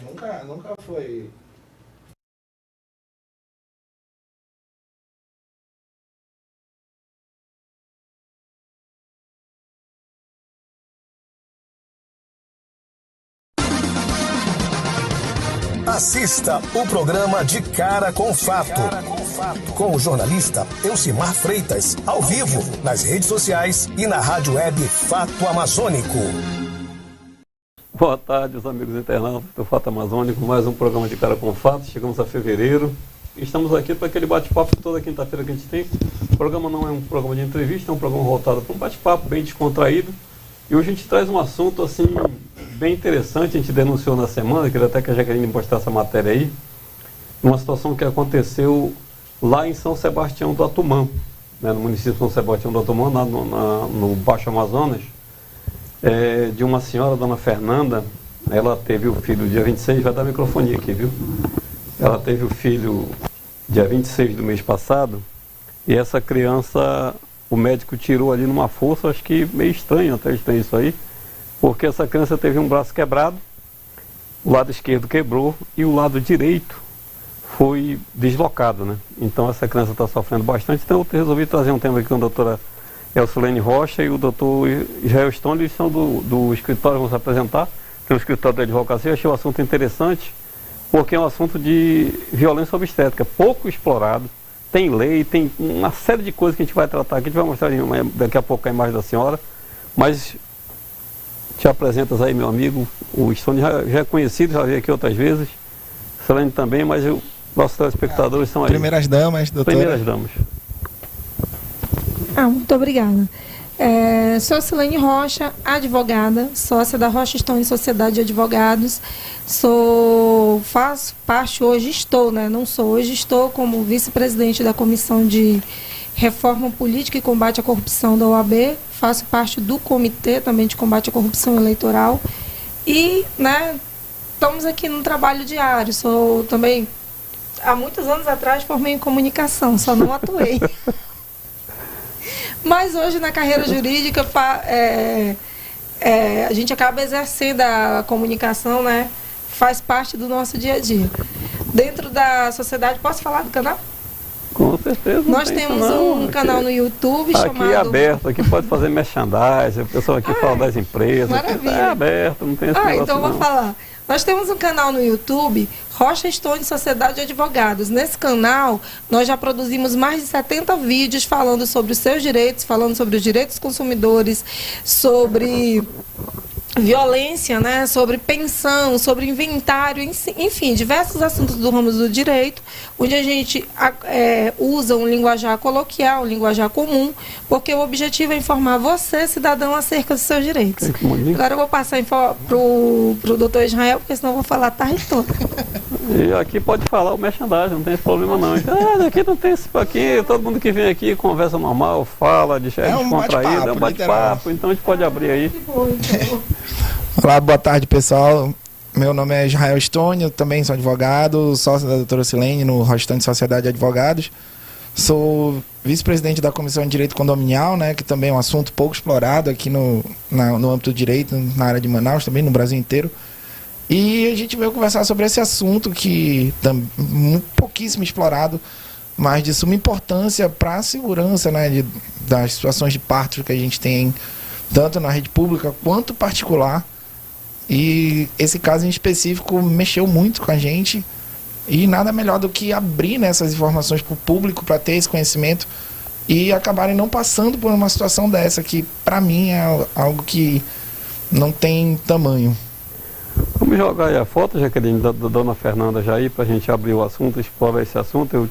Nunca foi. Assista o programa De Cara com Fato, com o jornalista Elcimar Freitas, ao vivo, nas redes sociais e na rádio web Fato Amazônico. Boa tarde, os amigos internautas do Fato Amazônico, mais um programa De Cara com Fato. Chegamos a fevereiro e estamos aqui para aquele bate-papo toda quinta-feira que a gente tem. O programa não é um programa de entrevista, é um programa voltado para um bate-papo bem descontraído. E hoje a gente traz um assunto assim bem interessante. A gente denunciou na semana, queria até que a Jaqueline mostrasse essa matéria aí, uma situação que aconteceu lá em São Sebastião do Atumã, né, no município de São Sebastião do Atumã, no Baixo Amazonas, de uma senhora, dona Fernanda. Ela teve o filho dia 26, vai dar microfonia aqui, viu? Ela teve o filho dia 26 do mês passado, e essa criança, o médico tirou ali numa força, acho que meio estranho até estranho isso aí, porque essa criança teve um braço quebrado, o lado esquerdo quebrou e o lado direito foi deslocado, né? Então essa criança está sofrendo bastante. Então eu resolvi trazer um tema aqui com a doutora Elcilene Rocha e o doutor Israel Stone. Eles são do escritório, vão se apresentar, tem um escritório da advocacia. Eu achei o assunto interessante, porque é um assunto de violência obstétrica, pouco explorado. Tem lei, tem uma série de coisas que a gente vai tratar aqui. A gente vai mostrar daqui a pouco a imagem da senhora, mas te apresentas aí, meu amigo. O Stone já é conhecido, já veio aqui outras vezes. Selene também, mas nossos telespectadores são aí. Primeiras damas, doutora. Primeiras damas. Muito obrigada. Sou Selene Rocha, advogada, sócia da Rocha Stone Sociedade de Advogados. Faço parte hoje, estou como vice-presidente da Comissão de Reforma Política e Combate à Corrupção da OAB. Faço parte do Comitê também de Combate à Corrupção Eleitoral. E, estamos aqui no trabalho diário. Sou também, há muitos anos atrás, formei em comunicação, só não atuei. Mas hoje, na carreira jurídica, a gente acaba exercendo a comunicação, faz parte do nosso dia a dia. Dentro da sociedade, posso falar do canal? Com certeza. Nós temos um canal no YouTube chamado... Aqui é aberto, aqui pode fazer merchandising, o pessoal aqui fala das empresas. Maravilha. É aberto, não tem esse negócio então vou falar. Nós temos um canal no YouTube, Rocha Stone Sociedade de Advogados. Nesse canal, nós já produzimos mais de 70 vídeos falando sobre os seus direitos, falando sobre os direitos dos consumidores, sobre violência, sobre pensão, sobre inventário, enfim, diversos assuntos do ramo do direito, onde a gente usa um linguajar coloquial, um linguajar comum, porque o objetivo é informar você, cidadão, acerca dos seus direitos. Agora eu vou passar para o doutor Israel, porque senão eu vou falar a tarde toda. E aqui pode falar o merchandising, não tem esse problema não. Aqui não tem esse... Aqui todo mundo que vem aqui conversa normal, fala, é descontraído, é um bate-papo, então a gente pode abrir aí. Olá, boa tarde, pessoal. Meu nome é Israel Stone, eu também sou advogado, sócio da doutora Elcilene no Rocha Stone Sociedade de Advogados. Sou vice-presidente da Comissão de Direito Condominial, que também é um assunto pouco explorado aqui no âmbito do direito, na área de Manaus, também no Brasil inteiro. E a gente veio conversar sobre esse assunto que é pouquíssimo explorado, mas de suma importância para a segurança das situações de parto que a gente tem, tanto na rede pública quanto particular. E esse caso em específico mexeu muito com a gente, e nada melhor do que abrir essas informações para o público, para ter esse conhecimento e acabarem não passando por uma situação dessa, que para mim é algo que não tem tamanho. Vamos jogar aí a foto, Jaqueline, da dona Fernanda já aí, para a gente abrir o assunto, explorar esse assunto.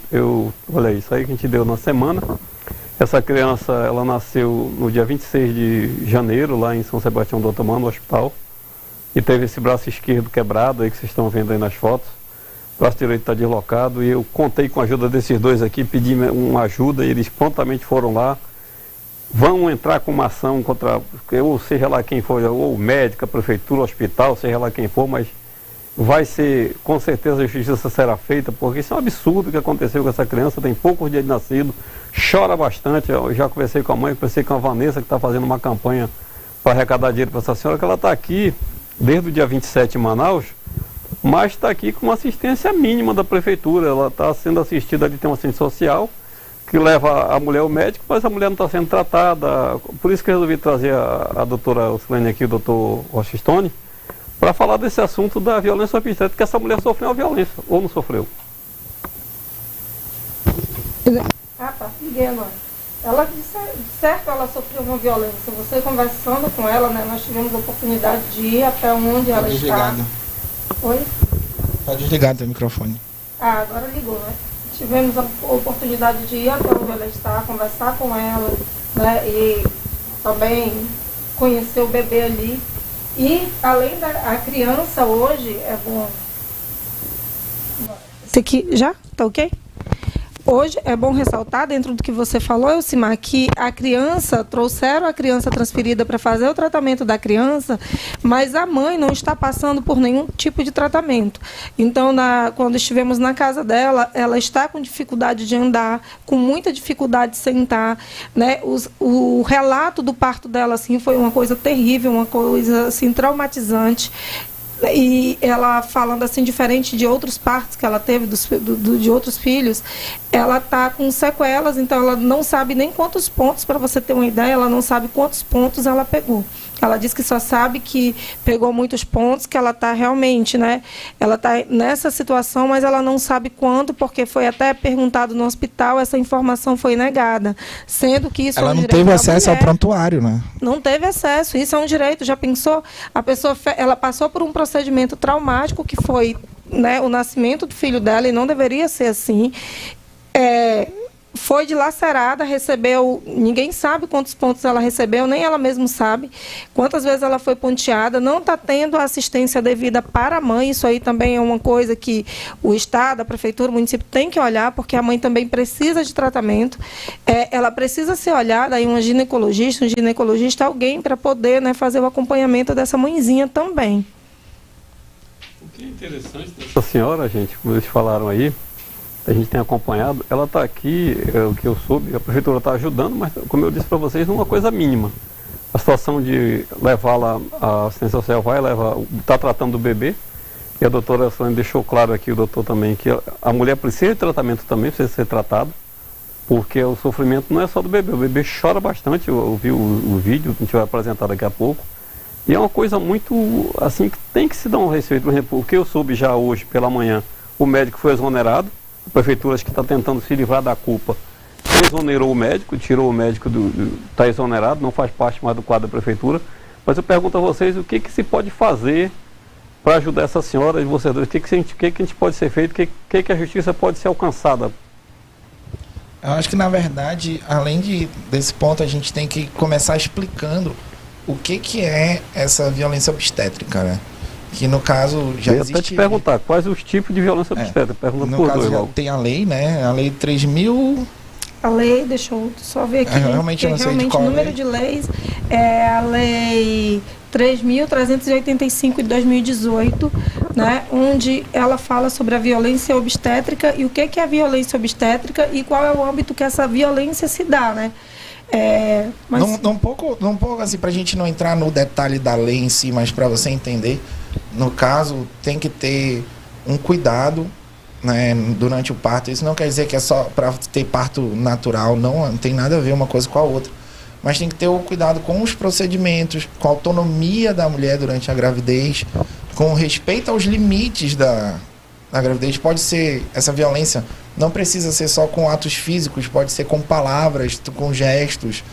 Olha isso aí que a gente deu na semana. Essa criança, ela nasceu no dia 26 de janeiro, lá em São Sebastião do Atumã, no hospital, e teve esse braço esquerdo quebrado aí que vocês estão vendo aí nas fotos. O braço direito está deslocado, e eu contei com a ajuda desses dois aqui, pedi uma ajuda, e eles prontamente foram lá. Vão entrar com uma ação contra, ou seja lá quem for, ou médica, prefeitura, hospital, seja lá quem for, mas vai ser, com certeza a justiça será feita, porque isso é um absurdo que aconteceu com essa criança, tem poucos dias de nascido, chora bastante. Eu já conversei com a mãe, conversei com a Vanessa, que está fazendo uma campanha para arrecadar dinheiro para essa senhora, que ela está aqui desde o dia 27 em Manaus, mas está aqui com uma assistência mínima da prefeitura. Ela está sendo assistida ali, tem uma assistente social que leva a mulher ao médico, mas a mulher não está sendo tratada. Por isso que eu resolvi trazer a doutora Ocilene aqui, o doutor Rocha Stone, para falar desse assunto da violência obstétrica, que essa mulher sofreu uma violência, ou não sofreu? Ah, tá, liguei agora. Ela, de certo, ela sofreu uma violência. Você conversando com ela, né, nós tivemos a oportunidade de ir até onde ela está. Oi? Tá desligado o microfone. Ah, agora ligou, né? Tivemos a oportunidade de ir até onde ela está, conversar com ela, né, e também conhecer o bebê ali. E, além da criança, hoje, é bom... Esse aqui, já? Tá ok? Hoje é bom ressaltar, dentro do que você falou, Elcimar, que trouxeram a criança transferida para fazer o tratamento da criança, mas a mãe não está passando por nenhum tipo de tratamento. Então, quando estivemos na casa dela, ela está com dificuldade de andar, com muita dificuldade de sentar, né? O relato do parto dela, assim, foi uma coisa terrível, uma coisa, assim, traumatizante. E ela falando assim, diferente de outros partos que ela teve de outros filhos, ela está com sequelas, então ela não sabe nem quantos pontos, para você ter uma ideia, ela não sabe quantos pontos ela pegou. Ela diz que só sabe que pegou muitos pontos, que ela está realmente, né? Ela está nessa situação, mas ela não sabe quanto, porque foi até perguntado no hospital, essa informação foi negada. Sendo que isso ela é um não direito teve acesso mulher. ao prontuário, né? Não teve acesso, isso é um direito. Já pensou? A pessoa, ela passou por um procedimento traumático, que foi, né, o nascimento do filho dela, e não deveria ser assim. Foi dilacerada, recebeu, ninguém sabe quantos pontos ela recebeu, nem ela mesma sabe quantas vezes ela foi ponteada, não está tendo a assistência devida para a mãe. Isso aí também é uma coisa que o Estado, a Prefeitura, o município tem que olhar, porque a mãe também precisa de tratamento, ela precisa ser olhada, aí um ginecologista, alguém para poder, né, fazer o acompanhamento dessa mãezinha também. O que é interessante dessa senhora, gente, como eles falaram aí, a gente tem acompanhado, ela está aqui, o que eu soube, a prefeitura está ajudando, mas como eu disse para vocês, numa coisa mínima. A situação de levá-la, a assistência social está tratando do bebê, e a doutora Sônia deixou claro aqui, o doutor também, que a mulher precisa de tratamento também, precisa ser tratado, porque o sofrimento não é só do bebê, o bebê chora bastante. Eu vi o vídeo que a gente vai apresentar daqui a pouco, e é uma coisa muito, assim, que tem que se dar um respeito. Por exemplo, o que eu soube já hoje, pela manhã, o médico foi exonerado. A prefeitura, acho que está tentando se livrar da culpa, exonerou o médico, tirou o médico, está exonerado, não faz parte mais do quadro da prefeitura. Mas eu pergunto a vocês, o que se pode fazer para ajudar essa senhora e vocês dois? O que a gente pode ser feito? O que a justiça pode ser alcançada? Eu acho que, na verdade, além desse ponto, a gente tem que começar explicando o que é essa violência obstétrica, né? Que no caso já existe... Eu ia te perguntar, quais os tipos de violência obstétrica? Pergunta no por caso dois, já logo. tem a lei, né? A lei 3.000... A lei, deixa eu só ver aqui, realmente eu não sei de qual o número lei. de leis é a lei 3.385 de 2018, né, onde ela fala sobre a violência obstétrica e o que é a violência obstétrica e qual é o âmbito que essa violência se dá, né? Mas... Um pouco assim, pra gente não entrar no detalhe da lei em si, mas para você entender, no caso, tem que ter um cuidado, né, durante o parto. Isso não quer dizer que é só para ter parto natural, não tem nada a ver uma coisa com a outra. Mas tem que ter o cuidado com os procedimentos, com a autonomia da mulher durante a gravidez, com respeito aos limites da gravidez. Pode ser, essa violência não precisa ser só com atos físicos, pode ser com palavras, com gestos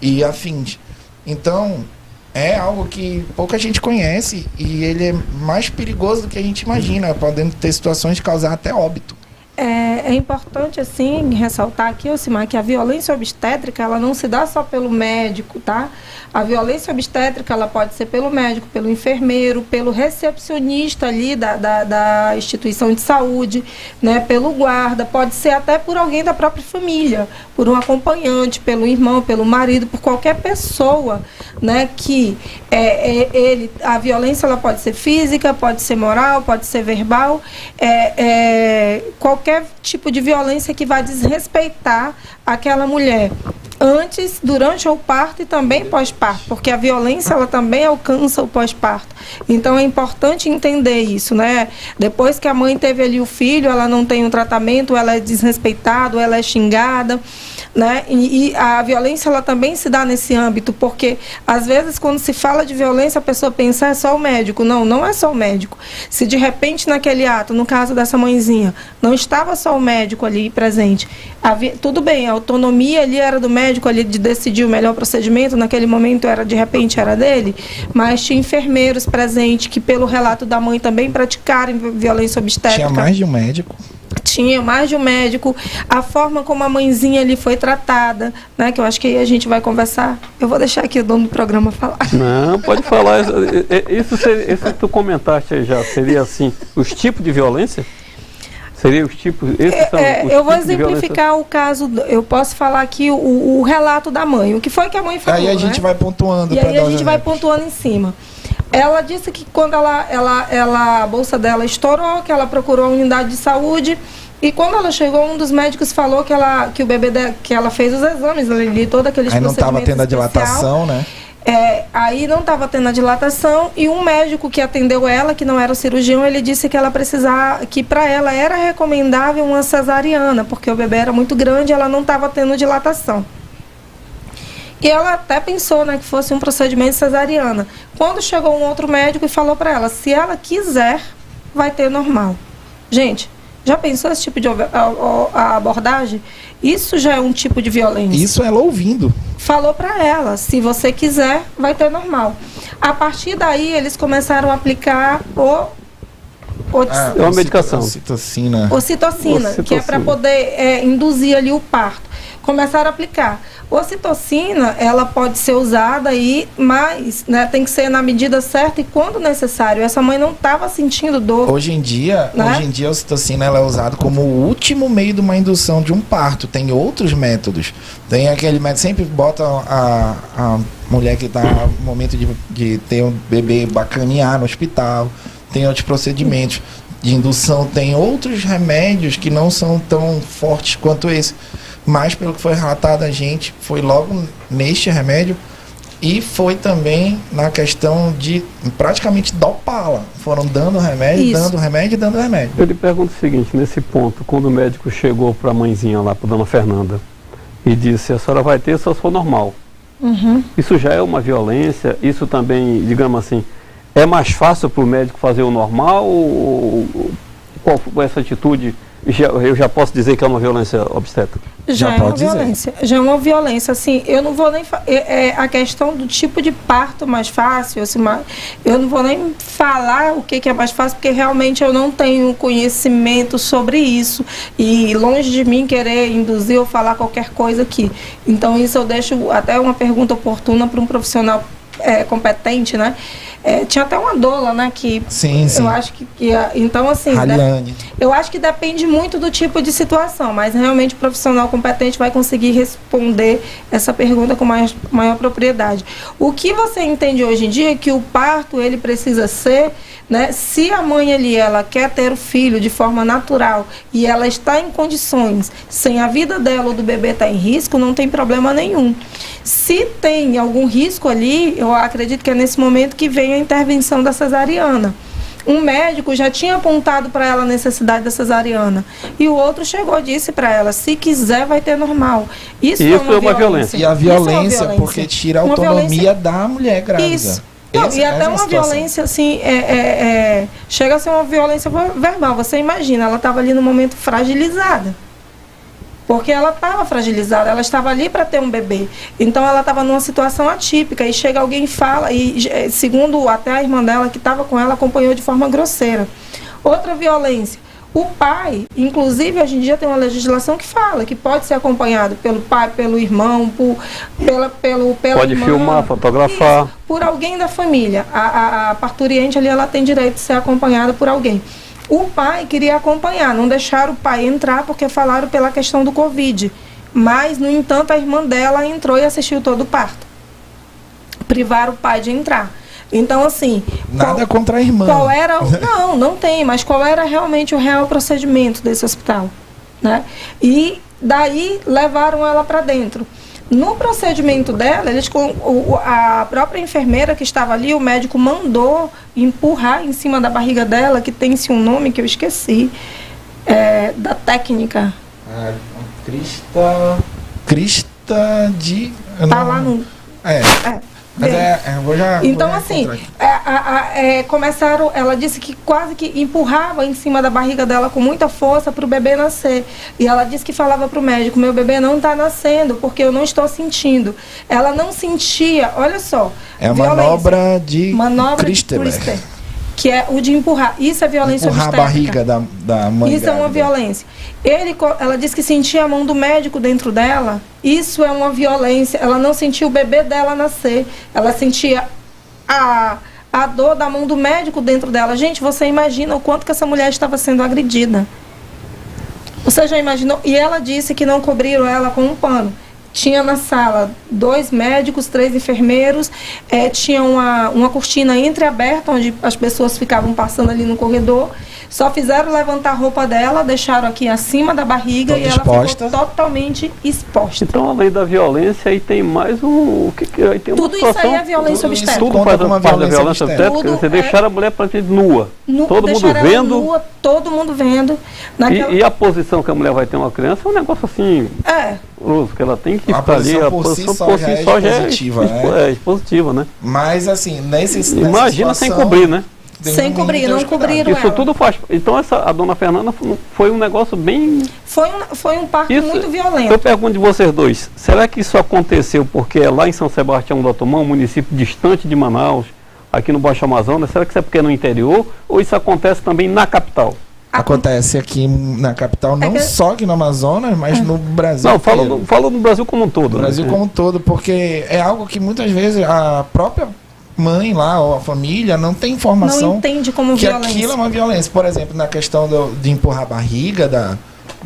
e afins. Então, é algo que pouca gente conhece e ele é mais perigoso do que a gente imagina, podendo ter situações de causar até óbito. É importante, assim, ressaltar aqui, Ocimar, que a violência obstétrica, ela não se dá só pelo médico, tá? A violência obstétrica, ela pode ser pelo médico, pelo enfermeiro, pelo recepcionista ali da instituição de saúde, né? Pelo guarda, pode ser até por alguém da própria família, por um acompanhante, pelo irmão, pelo marido, por qualquer pessoa, né? Que a violência, ela pode ser física, pode ser moral, pode ser verbal, qualquer qualquer tipo de violência que vai desrespeitar aquela mulher antes, durante o parto e também pós-parto, porque a violência ela também alcança o pós-parto. Então é importante entender isso, né? Depois que a mãe teve ali o filho, ela não tem um tratamento, ela é desrespeitada, ela é xingada, né? E a violência ela também se dá nesse âmbito, porque às vezes quando se fala de violência a pessoa pensa é só o médico. Não, não é só o médico. Se de repente naquele ato, no caso dessa mãezinha, não estava só o médico ali presente, tudo bem, a autonomia ali era do médico ali de decidir o melhor procedimento, naquele momento de repente era dele, mas tinha enfermeiros presentes que pelo relato da mãe também praticaram violência obstétrica. Tinha mais de um médico. Tinha mais de um médico, a forma como a mãezinha ali foi tratada, né, que eu acho que aí a gente vai conversar. Eu vou deixar aqui o dono do programa falar. Não, pode falar. Isso que tu comentaste aí já, seria assim, os tipos de violência? Seria os tipos? Eu vou exemplificar o caso, eu posso falar aqui o relato da mãe, o que foi que a mãe falou. Aí a gente vai pontuando. E aí a gente vai pontuando em cima. Ela disse que quando a bolsa dela estourou, que ela procurou a unidade de saúde, e quando ela chegou, um dos médicos falou que o bebê dela, que ela fez os exames, ali todo aqueles procedimentos. Aí não estava tendo a dilatação, né? Aí não estava tendo a dilatação, e um médico que atendeu ela, que não era o cirurgião, ele disse que ela precisava, que para ela era recomendável uma cesariana, porque o bebê era muito grande e ela não estava tendo dilatação. E ela até pensou, né, que fosse um procedimento de cesariana. Quando chegou um outro médico e falou para ela, se ela quiser, vai ter normal. Gente, já pensou esse tipo de abordagem? Isso já é um tipo de violência. Isso ela ouvindo. Falou para ela, se você quiser, vai ter normal. A partir daí, eles começaram a aplicar uma medicação. Ocitocina, que é para poder induzir ali o parto. Começaram a aplicar. Ocitocina, ela pode ser usada aí, mas né, tem que ser na medida certa e quando necessário. Essa mãe não estava sentindo dor. Hoje em dia, a ocitocina ela é usada como o último meio de uma indução de um parto. Tem outros métodos. Tem aquele método, sempre bota a mulher que está no momento de ter um bebê bacanear no hospital. Tem outros procedimentos de indução. Tem outros remédios que não são tão fortes quanto esse. Mas pelo que foi relatado a gente, foi logo neste remédio e foi também na questão de praticamente dopá-la. Foram dando remédio, dando remédio e dando remédio. Eu lhe pergunto o seguinte, nesse ponto, quando o médico chegou para a mãezinha lá, para a dona Fernanda, e disse, a senhora vai ter só se for normal. Uhum. Isso já é uma violência? Isso também, digamos assim, é mais fácil para o médico fazer o normal? Ou qual foi essa atitude? Eu já posso dizer que é uma violência obstétrica? Já é uma violência. Já é uma violência. Assim, eu não vou nem... a questão do tipo de parto mais fácil, assim, eu não vou nem falar o que é mais fácil, porque realmente eu não tenho conhecimento sobre isso. E longe de mim querer induzir ou falar qualquer coisa aqui. Então, isso eu deixo até uma pergunta oportuna para um profissional competente, né? Tinha até uma doula, né? Que sim. Eu acho que então, assim, eu acho que depende muito do tipo de situação, mas realmente o profissional competente vai conseguir responder essa pergunta com maior propriedade. O que você entende hoje em dia é que o parto, ele precisa ser, né? Se a mãe ali, ela quer ter o filho de forma natural e ela está em condições, sem a vida dela ou do bebê estar em risco, não tem problema nenhum. Se tem algum risco ali, eu acredito que é nesse momento que vem a intervenção da cesariana. Um médico já tinha apontado para ela a necessidade da cesariana. E o outro chegou e disse para ela, se quiser vai ter normal. Isso é uma violência. E a violência, porque tira a autonomia da mulher grávida. Isso. Não, e até uma violência, assim, chega a ser uma violência verbal. Você imagina, ela estava ali no momento fragilizada. Porque ela estava fragilizada, ela estava ali para ter um bebê. Então ela estava numa situação atípica. E chega alguém e fala, e segundo até a irmã dela que estava com ela, acompanhou de forma grosseira. Outra violência. O pai, inclusive hoje em dia tem uma legislação que fala que pode ser acompanhado pelo pai, pelo irmão, pela pode irmã, filmar, fotografar. Isso, por alguém da família. A parturiente ali, ela tem direito de ser acompanhada por alguém. O pai queria acompanhar, não deixaram o pai entrar porque falaram pela questão do Covid. Mas, no entanto, a irmã dela entrou e assistiu todo o parto. Privaram o pai de entrar. Então, assim... Nada contra a irmã. Qual era... Não tem, mas qual era realmente o real procedimento desse hospital, né? E daí levaram ela para dentro. No procedimento dela, a própria enfermeira que estava ali, o médico mandou empurrar em cima da barriga dela, que tem-se um nome que eu esqueci, da técnica. Crista de... Tá lá no... Mas então, assim, começaram, ela disse que quase que empurrava em cima da barriga dela com muita força para o bebê nascer. E ela disse que falava para o médico, meu bebê não está nascendo, porque eu não estou sentindo. Ela não sentia, olha só. É a manobra de Christer, que é o de empurrar. Isso é violência obstétrica. Empurrar a barriga da mãe. Isso é uma violência. Ela disse que sentia a mão do médico dentro dela. Isso é uma violência. Ela não sentia o bebê dela nascer. Ela sentia a dor da mão do médico dentro dela. Gente, você imagina o quanto que essa mulher estava sendo agredida. Você já imaginou? E ela disse que não cobriram ela com um pano. Tinha na sala 2 médicos, 3 enfermeiros, tinha uma cortina entreaberta, onde as pessoas ficavam passando ali no corredor. Só fizeram levantar a roupa dela, deixaram aqui acima da barriga e ela ficou totalmente exposta. Então, além da violência, aí tem mais um... aí tem tudo isso aí é violência obstétrica. Tudo faz parte da violência obstétrica. Você deixar a mulher praticamente nua. Todo mundo vendo. Nua, todo mundo vendo. E a posição que a mulher vai ter uma criança é um negócio assim... que ela tem que estar ali, a posição por si só já é expositiva, né? Mas assim, imagina sem cobrir, né? Sem cobrir, não cobriram isso ela. Tudo faz. Então a dona Fernanda foi um negócio bem... Foi um parto muito violento. Eu pergunto de vocês dois, será que isso aconteceu porque é lá em São Sebastião do Otomã, um município distante de Manaus, aqui no Baixo Amazonas, será que isso é porque é no interior ou isso acontece também na capital? Acontece aqui na capital, não só aqui no Amazonas, mas no Brasil. Não, falo no Brasil como um todo. No Brasil como um todo, porque é algo que muitas vezes a própria mãe lá, ou a família, não tem informação. Não entende como que violência. Aquilo é uma violência. Por exemplo, na questão de empurrar a barriga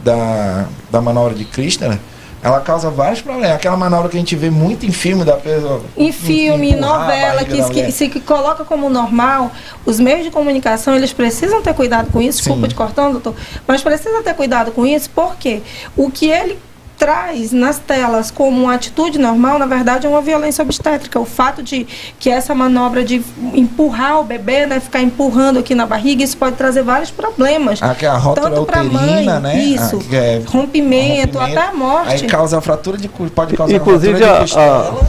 da manobra de Christer, ela causa vários problemas. Aquela manobra que a gente vê muito em filme da pessoa. Em filme, novela, que se coloca como normal, os meios de comunicação, eles precisam ter cuidado com isso. Desculpa te cortando, doutor, mas precisam ter cuidado com isso, porque o que ele traz nas telas como uma atitude normal, na verdade é uma violência obstétrica. O fato de que essa manobra de empurrar o bebê, né, ficar empurrando aqui na barriga, isso pode trazer vários problemas. Que é a rótula uterina, né? Isso, rompimento, até a morte. Aí causa pode causar inclusive fratura de costela.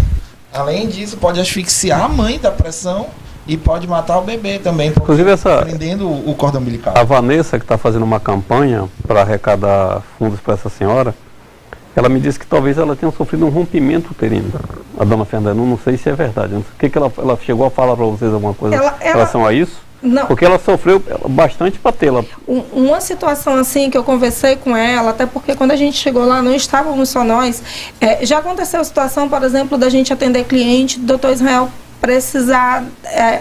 Além disso, pode asfixiar a mãe da pressão e pode matar o bebê também, inclusive prendendo o cordão umbilical. A Vanessa, que está fazendo uma campanha para arrecadar fundos para essa senhora, ela me disse que talvez ela tenha sofrido um rompimento uterino. A dona Fernanda, não sei se é verdade. O que ela chegou a falar para vocês alguma coisa em relação a isso? Não. Porque ela sofreu bastante para tê-la. Uma situação assim que eu conversei com ela, até porque quando a gente chegou lá não estávamos só nós. Já aconteceu a situação, por exemplo, da gente atender cliente, do doutor Israel precisar,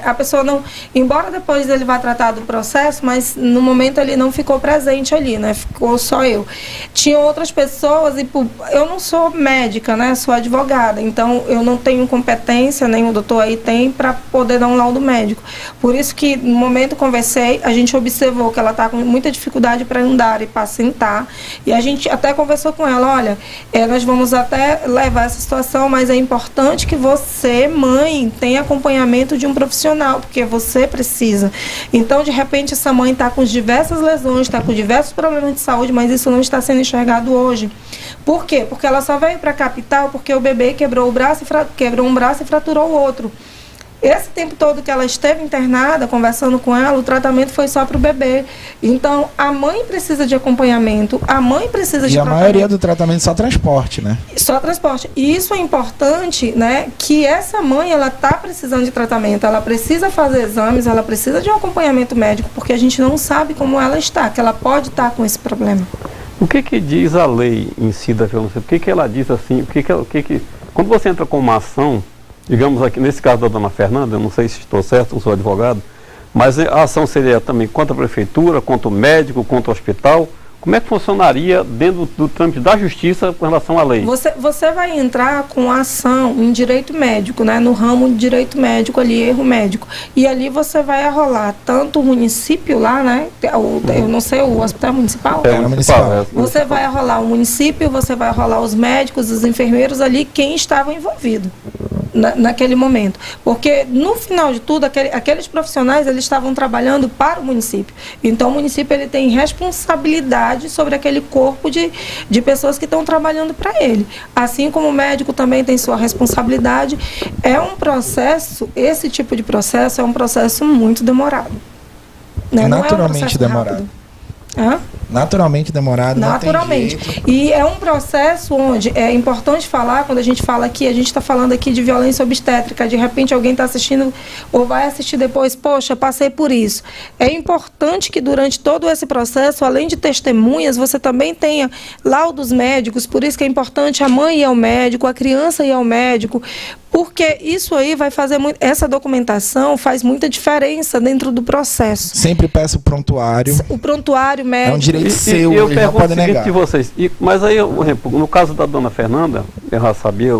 a pessoa não, embora depois ele vá tratar do processo, mas no momento ele não ficou presente ali, né? Ficou só eu. Tinha outras pessoas, e eu não sou médica, né? Sou advogada, então eu não tenho competência, nem o doutor aí tem, para poder dar um laudo médico. Por isso que no momento conversei, a gente observou que ela está com muita dificuldade para andar e para sentar, e a gente até conversou com ela, olha, nós vamos até levar essa situação, mas é importante que você, mãe, tenha acompanhamento de um profissional, porque você precisa. Então, de repente, essa mãe está com diversas lesões, está com diversos problemas de saúde, mas isso não está sendo enxergado hoje. Por quê? Porque ela só veio para a capital porque o bebê quebrou um braço e fraturou o outro. Esse tempo todo que ela esteve internada, conversando com ela, o tratamento foi só para o bebê. Então, a mãe precisa de acompanhamento, a mãe precisa de tratamento. E a maioria do tratamento é só transporte, né? Só transporte. E isso é importante, né? Que essa mãe, ela está precisando de tratamento, ela precisa fazer exames, ela precisa de um acompanhamento médico, porque a gente não sabe como ela está, que ela pode estar com esse problema. O que diz a lei em si da violência? O que ela diz assim? Quando você entra com uma ação, digamos aqui, nesse caso da dona Fernanda, eu não sei se estou certo, não sou advogado, mas a ação seria também contra a prefeitura, contra o médico, contra o hospital, Como é que funcionaria dentro do trâmite da justiça com relação à lei? Você vai entrar com ação em direito médico, né? No ramo de direito médico ali, erro médico. E ali você vai arrolar tanto o município lá, né? Eu não sei, o hospital municipal? Municipal. Você vai arrolar o município, você vai arrolar os médicos, os enfermeiros ali, quem estava envolvido naquele momento. Porque, no final de tudo, aqueles profissionais, eles estavam trabalhando para o município. Então, o município ele tem responsabilidade sobre aquele corpo de pessoas que estão trabalhando para ele. Assim como o médico também tem sua responsabilidade. É um processo, esse tipo de processo é um processo muito demorado. Né? Naturalmente demorado. Hã? Naturalmente demorado, naturalmente. Não tem jeito. E é um processo onde é importante falar, quando a gente fala aqui, a gente está falando aqui de violência obstétrica, de repente alguém está assistindo ou vai assistir depois, poxa, passei por isso. É importante que durante todo esse processo, além de testemunhas, você também tenha laudos médicos, por isso que é importante a mãe ir ao médico, a criança ir ao médico, porque isso aí vai fazer muito, essa documentação faz muita diferença dentro do processo. Sempre peço o prontuário. O prontuário médico. É um direito seu, eu eles não pergunto o podem seguinte negar. de vocês, mas aí, no caso da dona Fernanda, eu já sabia,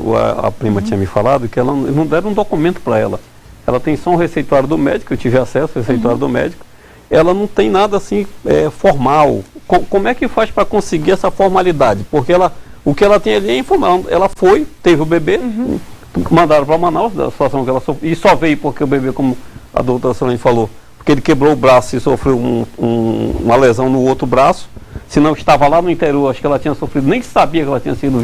a prima tinha me falado, que ela não deram um documento para ela. Ela tem só um receituário do médico, eu tive acesso ao receituário do médico. Ela não tem nada assim formal. Como é que faz para conseguir essa formalidade? Porque o que ela tem ali é informal. Ela teve o bebê, mandaram para Manaus, da situação que ela sofreu, e só veio porque o bebê, como a doutora Solene falou, porque ele quebrou o braço e sofreu uma lesão no outro braço, senão estava lá no interior, acho que ela tinha sofrido, nem sabia que ela tinha sido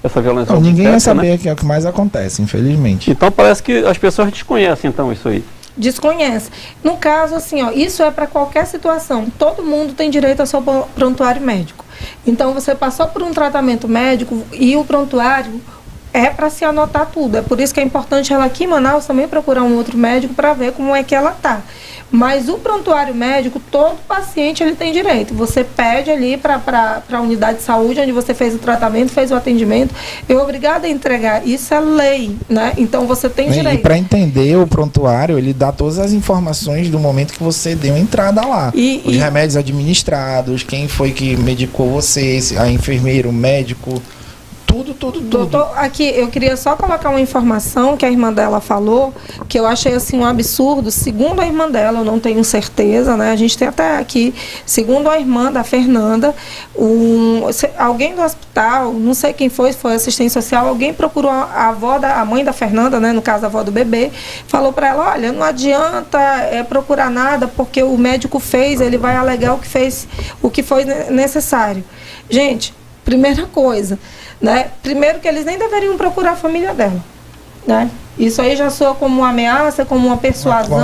essa violência. Não, ninguém ia saber, né? Que é o que mais acontece, infelizmente. Então parece que as pessoas desconhecem então isso aí. Desconhece. No caso, assim, ó, isso é para qualquer situação. Todo mundo tem direito ao seu prontuário médico. Então, você passou por um tratamento médico e o prontuário é para se anotar tudo. É por isso que é importante ela aqui em Manaus também procurar um outro médico para ver como é que ela está. Mas o prontuário médico, todo paciente ele tem direito. Você pede ali para a unidade de saúde, onde você fez o tratamento, fez o atendimento, é obrigado a entregar. Isso é lei, né? Então você tem direito. E para entender o prontuário, ele dá todas as informações do momento que você deu entrada lá. Os remédios administrados, quem foi que medicou você, a enfermeira, o médico... Tudo. Doutor, aqui eu queria só colocar uma informação que a irmã dela falou, que eu achei assim um absurdo. Segundo a irmã dela, eu não tenho certeza, né? A gente tem até aqui, segundo a irmã da Fernanda, alguém do hospital, não sei quem foi assistência social, alguém procurou a mãe da Fernanda, né? No caso a avó do bebê, falou para ela, olha, não adianta procurar nada, porque o médico fez, ele vai alegar o que foi necessário. Gente, primeira coisa, né? Primeiro que eles nem deveriam procurar a família dela, né? Isso aí já soa como uma ameaça, como uma persuasão,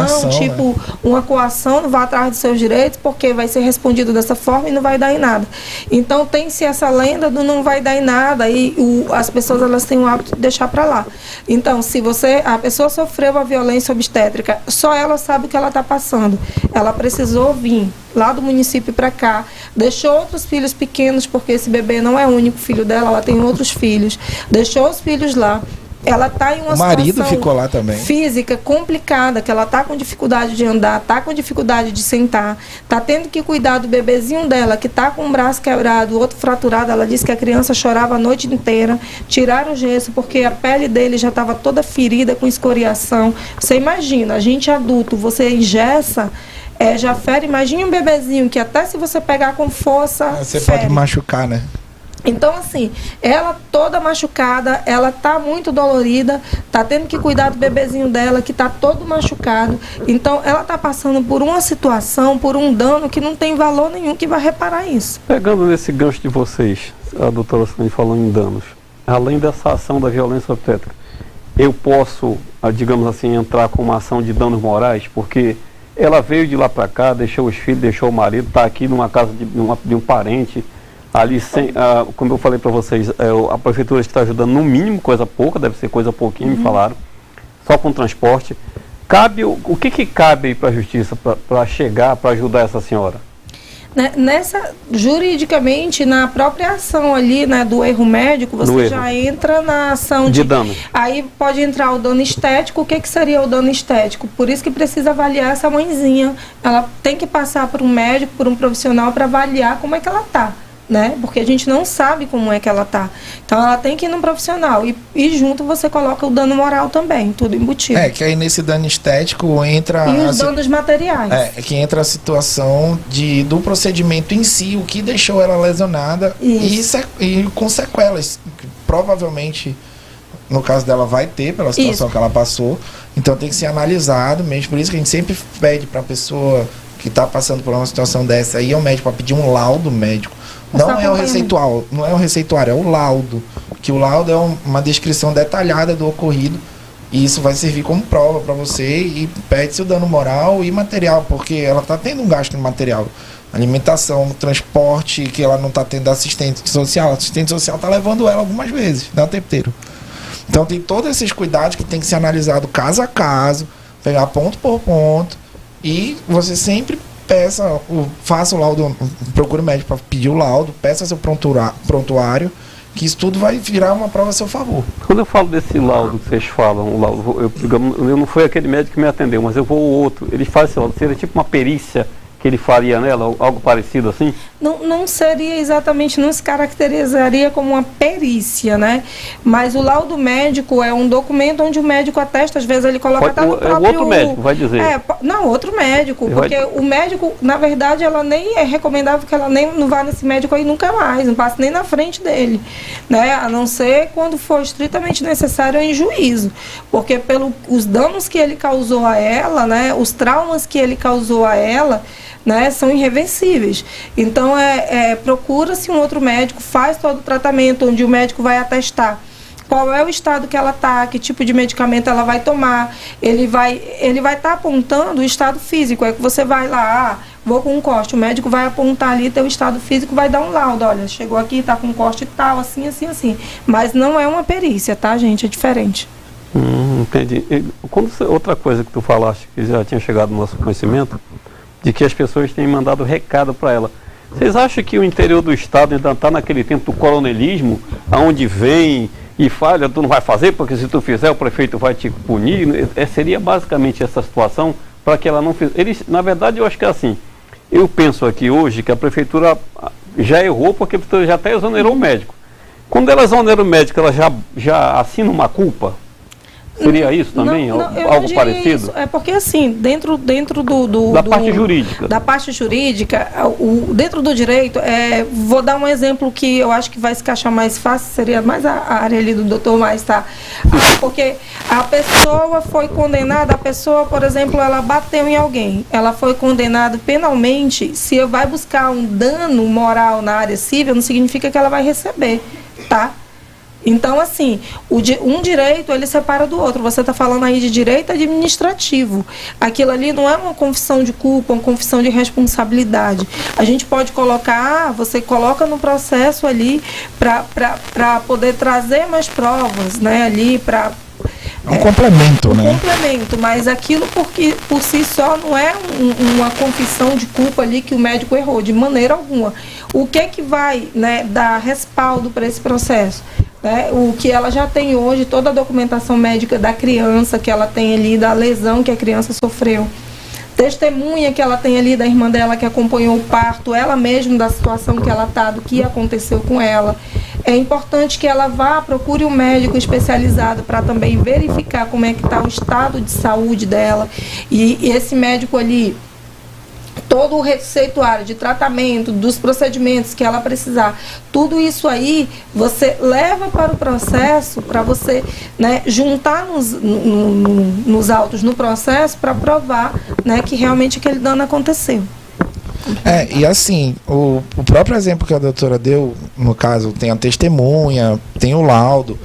uma coação, não vá atrás dos seus direitos, porque vai ser respondido dessa forma e não vai dar em nada. Então tem-se essa lenda do não vai dar em nada e as pessoas elas têm o hábito de deixar para lá. Então, se a pessoa sofreu a violência obstétrica, só ela sabe o que ela está passando. Ela precisou vir lá do município para cá, deixou outros filhos pequenos, porque esse bebê não é o único filho dela, ela tem outros filhos, deixou os filhos lá. Ela está em uma marido ficou lá também. Física complicada, que ela está com dificuldade de andar, está com dificuldade de sentar, está tendo que cuidar do bebezinho dela, que está com um braço quebrado, o outro fraturado. Ela disse que a criança chorava a noite inteira, tiraram o gesso, porque a pele dele já estava toda ferida, com escoriação. Você imagina, a gente adulto, você engessa, já fere. Imagine um bebezinho, que até se você pegar com força, você fere. pode machucar, né? Então, assim, ela toda machucada, ela tá muito dolorida, tá tendo que cuidar do bebezinho dela, que tá todo machucado. Então, ela tá passando por uma situação, por um dano que não tem valor nenhum que vai reparar isso. Pegando nesse gancho de vocês, a doutora Solene falou em danos, além dessa ação da violência obstétrica, eu posso, digamos assim, entrar com uma ação de danos morais, porque ela veio de lá para cá, deixou os filhos, deixou o marido, tá aqui numa casa de um parente, ali, como eu falei para vocês, a prefeitura está ajudando no mínimo, coisa pouca, deve ser coisa pouquinho, me falaram, só com transporte. O que cabe aí para a justiça para chegar, para ajudar essa senhora? Juridicamente, na própria ação ali, né, do erro médico, você já entra na ação de dano. Aí pode entrar o dano estético. O que seria o dano estético? Por isso que precisa avaliar essa mãezinha. Ela tem que passar por um médico, por um profissional para avaliar como é que ela está. Né? Porque a gente não sabe como é que ela tá. Então ela tem que ir num profissional. E junto você coloca o dano moral também, tudo embutido. Que aí nesse dano estético entra... E os danos materiais. Que entra a situação do procedimento em si, o que deixou ela lesionada e com sequelas. Provavelmente, no caso dela, vai ter, pela situação que ela passou. Então tem que ser analisado mesmo. Por isso que a gente sempre pede para a pessoa que está passando por uma situação dessa ir ao médico para pedir um laudo médico. Não é o receituário, é o laudo. Que o laudo é uma descrição detalhada do ocorrido. E isso vai servir como prova para você e pede-se o dano moral e material, porque ela está tendo um gasto no material. Alimentação, transporte, que ela não está tendo assistente social. A assistente social está levando ela algumas vezes, dá o tempo inteiro. Então tem todos esses cuidados que tem que ser analisado caso a caso, pegar ponto por ponto. E você sempre faça o laudo, procure o médico para pedir o laudo, peça seu prontuário, que isso tudo vai virar uma prova a seu favor. Quando eu falo desse laudo que vocês falam, eu não foi aquele médico que me atendeu, mas eu vou o outro. Ele faz esse laudo, seria tipo uma perícia que ele faria nela, algo parecido assim? Não seria exatamente, não se caracterizaria como uma perícia, né? Mas o laudo médico é um documento onde o médico atesta, às vezes ele coloca até no próprio... outro médico vai dizer. Outro médico, porque o médico, na verdade, ela nem é recomendável que ela nem não vá nesse médico aí nunca mais, não passe nem na frente dele, né? A não ser quando for estritamente necessário em juízo, porque os danos que ele causou a ela, né? Os traumas que ele causou a ela, né, são irreversíveis. Então procura-se um outro médico, faz todo o tratamento, onde o médico vai atestar qual é o estado que ela está, que tipo de medicamento ela vai tomar. Ele vai estar apontando o estado físico. É que você vai lá, vou com um corte, o médico vai apontar ali teu estado físico, vai dar um laudo, olha, chegou aqui, está com corte e tal, assim, assim, assim. Mas não é uma perícia, tá, gente? É diferente. Entendi. Outra coisa que tu falaste, que já tinha chegado no nosso conhecimento, de que as pessoas têm mandado recado para ela. Vocês acham que o interior do estado ainda está naquele tempo do coronelismo, aonde vem e falha, tu não vai fazer, porque se tu fizer o prefeito vai te punir? Seria basicamente essa situação para que ela não fizesse. Na verdade, eu acho que é assim. Eu penso aqui hoje que a prefeitura já errou, porque a prefeitura já até exonerou o médico. Quando ela exonera o médico, ela já assina uma culpa? Seria isso também? Algo parecido? Isso. É porque assim, dentro da parte jurídica. Da parte jurídica, dentro do direito, vou dar um exemplo que eu acho que vai se encaixar mais fácil, seria mais a área ali do doutor, mais tá? Porque a pessoa foi condenada, por exemplo, ela bateu em alguém, ela foi condenada penalmente. Se vai buscar um dano moral na área civil, não significa que ela vai receber, tá? Então, assim, um direito, ele separa do outro. Você está falando aí de direito administrativo. Aquilo ali não é uma confissão de culpa, uma confissão de responsabilidade. A gente pode colocar, você coloca no processo ali para poder trazer mais provas, né, ali para... É um complemento, né? Um complemento, mas aquilo por si só não é uma confissão de culpa ali que o médico errou, de maneira alguma. O que vai, né, dar respaldo para esse processo? O que ela já tem hoje, toda a documentação médica da criança que ela tem ali, da lesão que a criança sofreu. Testemunha que ela tem ali da irmã dela que acompanhou o parto, ela mesma da situação que ela está, do que aconteceu com ela. É importante que ela procure um médico especializado para também verificar como é que está o estado de saúde dela. E esse médico ali, todo o receituário de tratamento, dos procedimentos que ela precisar, tudo isso aí você leva para o processo, para você, né, juntar nos autos no processo para provar, né, que realmente aquele dano aconteceu. E assim, o próprio exemplo que a doutora deu, no caso, tem a testemunha, tem o laudo.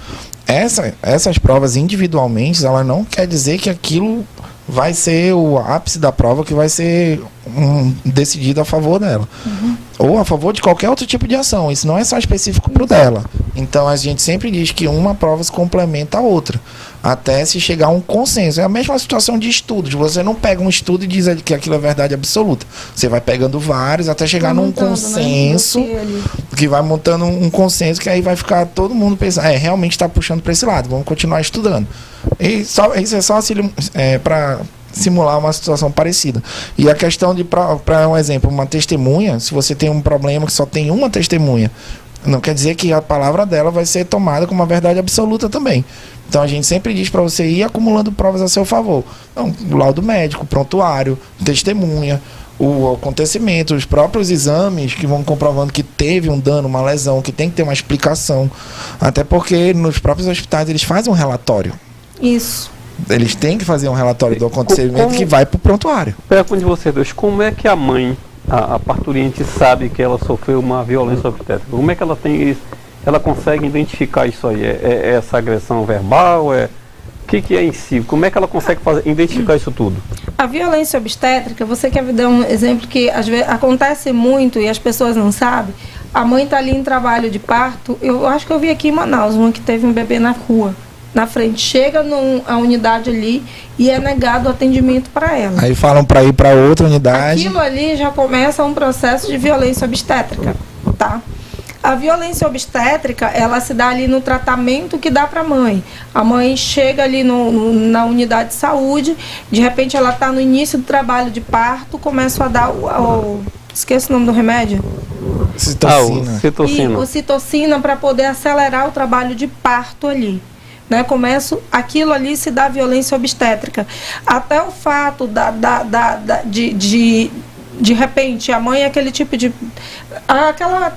Essas provas individualmente, ela não quer dizer que aquilo vai ser o ápice da prova, que vai ser decidido a favor dela. Ou a favor de qualquer outro tipo de ação. Isso não é só específico para o dela. Então a gente sempre diz que uma prova se complementa a outra. até se chegar a um consenso. É a mesma situação de estudos. Você não pega um estudo e diz que aquilo é verdade absoluta. Você vai pegando vários até chegar num consenso, que vai montando um consenso, que aí vai ficar todo mundo pensando, realmente está puxando para esse lado, vamos continuar estudando. E isso é só para simular uma situação parecida. E a questão de, para um exemplo, uma testemunha, se você tem um problema que só tem uma testemunha, não quer dizer que a palavra dela vai ser tomada como uma verdade absoluta também. Então a gente sempre diz para você ir acumulando provas a seu favor. Então, o laudo médico, o prontuário, testemunha, o acontecimento, os próprios exames que vão comprovando que teve um dano, uma lesão, que tem que ter uma explicação. Até porque nos próprios hospitais eles fazem um relatório. Isso. Eles têm que fazer um relatório do acontecimento que vai para o prontuário. Pergunto de você, Deus, como é que a mãe, a parturiente, sabe que ela sofreu uma violência obstétrica? Como é que ela tem isso? Ela consegue identificar isso aí? É essa agressão verbal? O que é em si? Como é que ela consegue identificar isso tudo? A violência obstétrica, você quer dar um exemplo que às vezes acontece muito e as pessoas não sabem? A mãe está ali em trabalho de parto. Eu acho que eu vi aqui em Manaus, uma que teve um bebê na rua, na frente. Chega a unidade ali e é negado o atendimento para ela. Aí falam para ir para outra unidade. Aquilo ali já começa um processo de violência obstétrica, tá? A violência obstétrica, ela se dá ali no tratamento que dá para a mãe. A mãe chega ali na unidade de saúde, de repente ela está no início do trabalho de parto, começa a dar esqueço o nome do remédio. Citocina. Citocina. O citocina para poder acelerar o trabalho de parto ali. Né? Aquilo ali se dá violência obstétrica. Até o fato de repente, a mãe é aquele tipo de...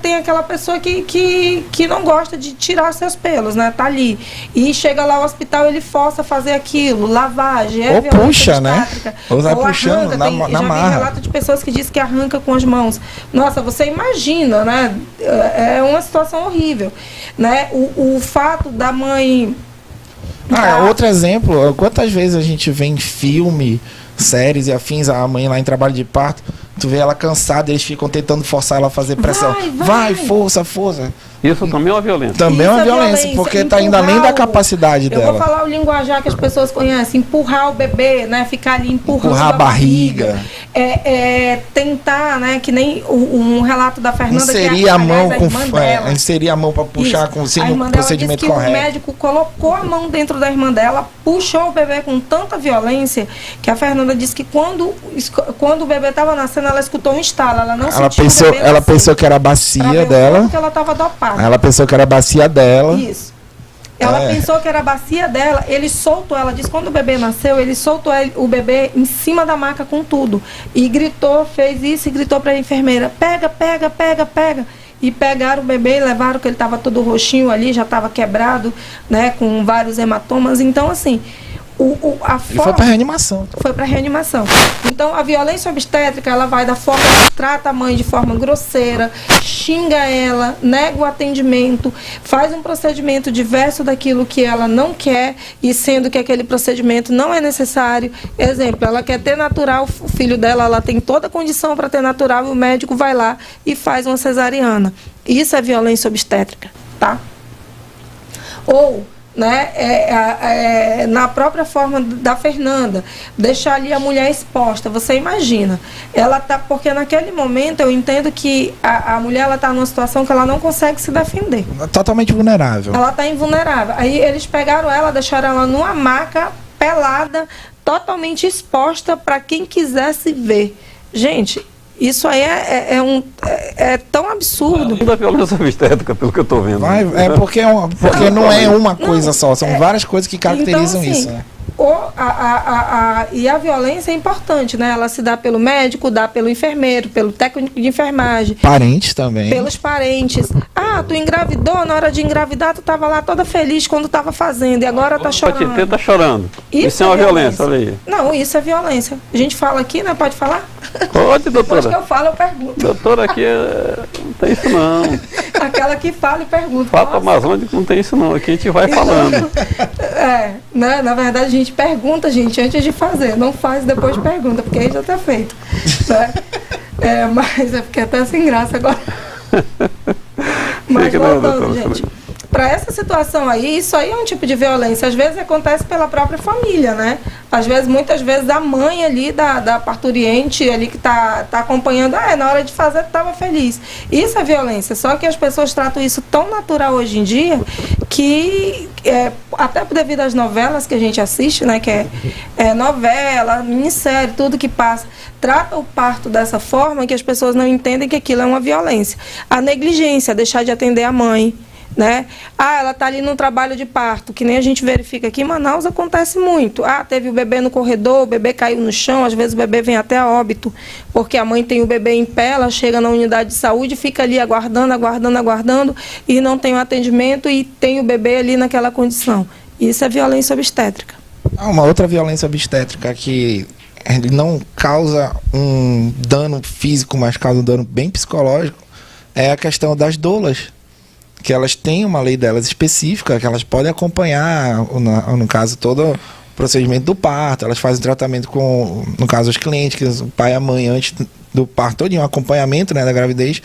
tem aquela pessoa que não gosta de tirar seus pelos, né? Tá ali. E chega lá ao hospital, ele força a fazer aquilo, lavagem, ou puxa, né? Ou vai puxando na marra. Vi relato de pessoas que dizem que arranca com as mãos. Nossa, você imagina, né? É uma situação horrível, né? O fato da mãe... outro exemplo, quantas vezes a gente vê em filme, séries e afins, a mãe lá em trabalho de parto, tu vê ela cansada, eles ficam tentando forçar ela a fazer pressão. Vai, força. Isso também é uma violência. Também é uma violência, porque está indo além da capacidade dela. Eu vou falar o linguajar que as pessoas conhecem, empurrar o bebê, né? Ficar ali empurrar a barriga. Tentar, né? Que nem um relato da Fernanda, inserir a mão inserir a mão para puxar sem o procedimento correto. O médico colocou a mão dentro da irmã dela, puxou o bebê com tanta violência que a Fernanda disse que quando o bebê estava nascendo, ela escutou um estalo, ela não sentiu o bebê. Ela pensou que era a bacia dela. Que ela estava dopada. Ela pensou que era a bacia dela. Isso. Ela pensou que era a bacia dela, ele soltou, ela disse, quando o bebê nasceu, ele soltou o bebê em cima da maca com tudo. E gritou, fez isso e gritou para a enfermeira, pega. E pegaram o bebê e levaram, que ele estava todo roxinho ali, já estava quebrado, né, com vários hematomas. Então, assim... Ele foi para reanimação. Foi para reanimação. Então, a violência obstétrica, ela vai da forma que trata a mãe de forma grosseira, xinga ela, nega o atendimento, faz um procedimento diverso daquilo que ela não quer, e sendo que aquele procedimento não é necessário. Exemplo, ela quer ter natural, o filho dela, ela tem toda a condição para ter natural, e o médico vai lá e faz uma cesariana. Isso é violência obstétrica, tá? Ou... na própria forma da Fernanda, deixar ali a mulher exposta. Você imagina, porque naquele momento eu entendo que a mulher está numa situação que ela não consegue se defender. Totalmente vulnerável. Ela está invulnerável. Aí eles pegaram ela, deixaram ela numa maca, pelada, totalmente exposta para quem quisesse ver. Gente, isso aí é tão absurdo. Da violência obstétrica, pelo que eu estou vendo. Porque não é uma coisa só, são várias coisas que caracterizam então, assim, isso, né? E a violência é importante, né? Ela se dá pelo médico, dá pelo enfermeiro, pelo técnico de enfermagem. Parentes também. Pelos parentes. Tu engravidou, na hora de engravidar, tu estava lá toda feliz quando estava fazendo, e agora tá chorando. Tá chorando. Isso é uma violência, olha aí. Não, isso é violência. A gente fala aqui, né? Pode falar? Pode, doutora. Depois que eu falo, eu pergunto. Doutora, aqui não tem isso não. Aquela que fala e pergunta. Fato amazônico não tem isso não, aqui a gente vai falando. Né? Na verdade a gente pergunta, gente, antes de fazer. Não faz, depois pergunta, porque aí já está feito. Né? Mas eu fiquei até sem graça agora. Mas voltando, gente. para essa situação aí, isso aí é um tipo de violência. Às vezes acontece pela própria família, né? Às vezes, muitas vezes, a mãe ali da parturiente ali que tá acompanhando, na hora de fazer estava feliz. Isso é violência. Só que as pessoas tratam isso tão natural hoje em dia que, até devido às novelas que a gente assiste, né? Que é novela, minissérie, tudo que passa, trata o parto dessa forma que as pessoas não entendem que aquilo é uma violência. A negligência, deixar de atender a mãe, né? Ela está ali num trabalho de parto, que nem a gente verifica aqui em Manaus, acontece muito. Teve o bebê no corredor, o bebê caiu no chão, às vezes o bebê vem até a óbito, porque a mãe tem o bebê em pé, ela chega na unidade de saúde, fica ali aguardando, e não tem o atendimento e tem o bebê ali naquela condição. Isso é violência obstétrica. Uma outra violência obstétrica que ele não causa um dano físico, mas causa um dano bem psicológico, é a questão das doulas, que elas têm uma lei delas específica, que elas podem acompanhar, no caso, todo o procedimento do parto, elas fazem tratamento com, no caso, os clientes, que o pai e a mãe, antes do parto, todo um acompanhamento, né, da gravidez,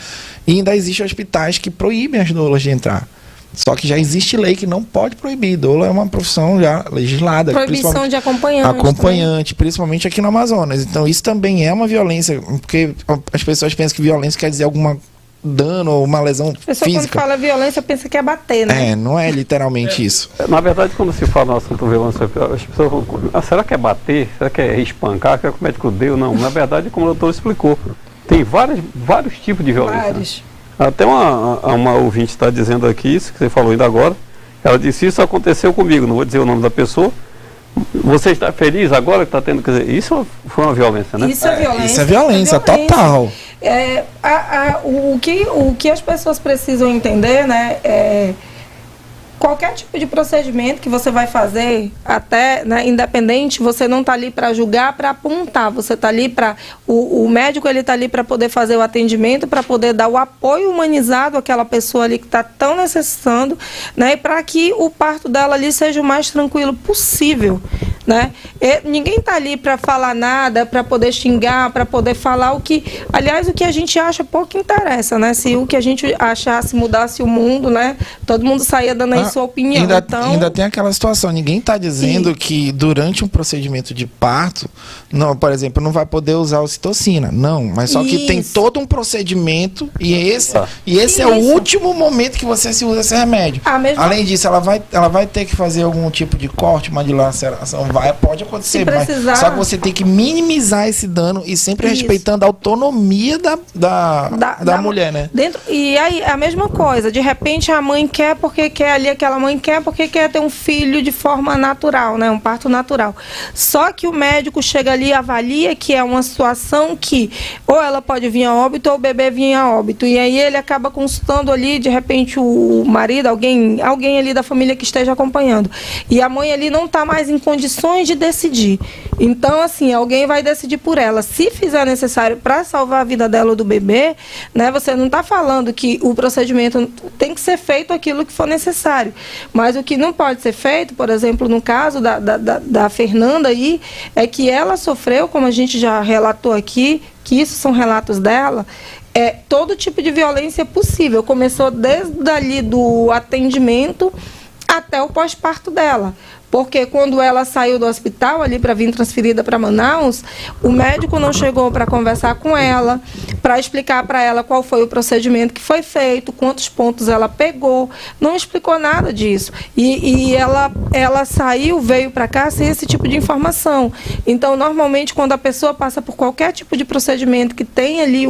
e ainda existem hospitais que proíbem as doulas de entrar. Só que já existe lei que não pode proibir. Doula é uma profissão já legislada. Proibição de acompanhante. Acompanhante, principalmente aqui no Amazonas. Então isso também é uma violência, porque as pessoas pensam que violência quer dizer algum dano ou uma lesão física. Quando fala violência, pensa que é bater, né? Não é literalmente isso. Na verdade, quando se fala no assunto violência, as pessoas vão, será que é bater? Será que é espancar? Será que o médico deu? Não, na verdade, como o doutor explicou, tem vários tipos de violência. Vários. Até uma ouvinte está dizendo aqui, isso que você falou ainda agora, ela disse, isso aconteceu comigo, não vou dizer o nome da pessoa. Você está feliz agora que está tendo, quer dizer, isso foi uma violência, né? Isso é violência. Isso é violência, total. O que as pessoas precisam entender, né, qualquer tipo de procedimento que você vai fazer, até, né, independente, você não está ali para julgar, para apontar, você está ali para... O médico, ele está ali para poder fazer o atendimento, para poder dar o apoio humanizado àquela pessoa ali que está tão necessitando, né, e para que o parto dela ali seja o mais tranquilo possível, né? Ninguém está ali para falar nada, para poder xingar, para poder falar o que... Aliás, o que a gente acha pouco interessa, né? Se o que a gente achasse mudasse o mundo, né? Todo mundo saía dando aí sua opinião. Ainda tem aquela situação, ninguém está dizendo que durante um procedimento de parto, não, por exemplo, não vai poder usar ocitocina. Não, mas só que tem todo um procedimento e esse é o último momento que você se usa esse remédio. Além disso, ela vai ter que fazer algum tipo de corte, uma dilaceração, pode acontecer, mas só que você tem que minimizar esse dano e sempre respeitando a autonomia da mulher, né? E aí, a mesma coisa, de repente a mãe quer porque quer ali, aquela mãe quer porque quer ter um filho de forma natural, né? Um parto natural. Só que o médico chega ali e avalia que é uma situação que ou ela pode vir a óbito ou o bebê vir a óbito. E aí ele acaba consultando ali, de repente, o marido, alguém ali da família que esteja acompanhando. E a mãe ali não está mais em condições de decidir. Então, assim, alguém vai decidir por ela. Se fizer necessário para salvar a vida dela ou do bebê, né? Você não está falando que o procedimento tem que ser feito aquilo que for necessário. Mas o que não pode ser feito, por exemplo, no caso da Fernanda aí, é que ela sofreu, como a gente já relatou aqui, que isso são relatos dela, todo tipo de violência possível. Começou desde ali do atendimento até o pós-parto dela. Porque quando ela saiu do hospital ali para vir transferida para Manaus, o médico não chegou para conversar com ela, para explicar para ela qual foi o procedimento que foi feito, quantos pontos ela pegou, não explicou nada disso. E ela saiu, veio para cá sem esse tipo de informação. Então, normalmente, quando a pessoa passa por qualquer tipo de procedimento que tem ali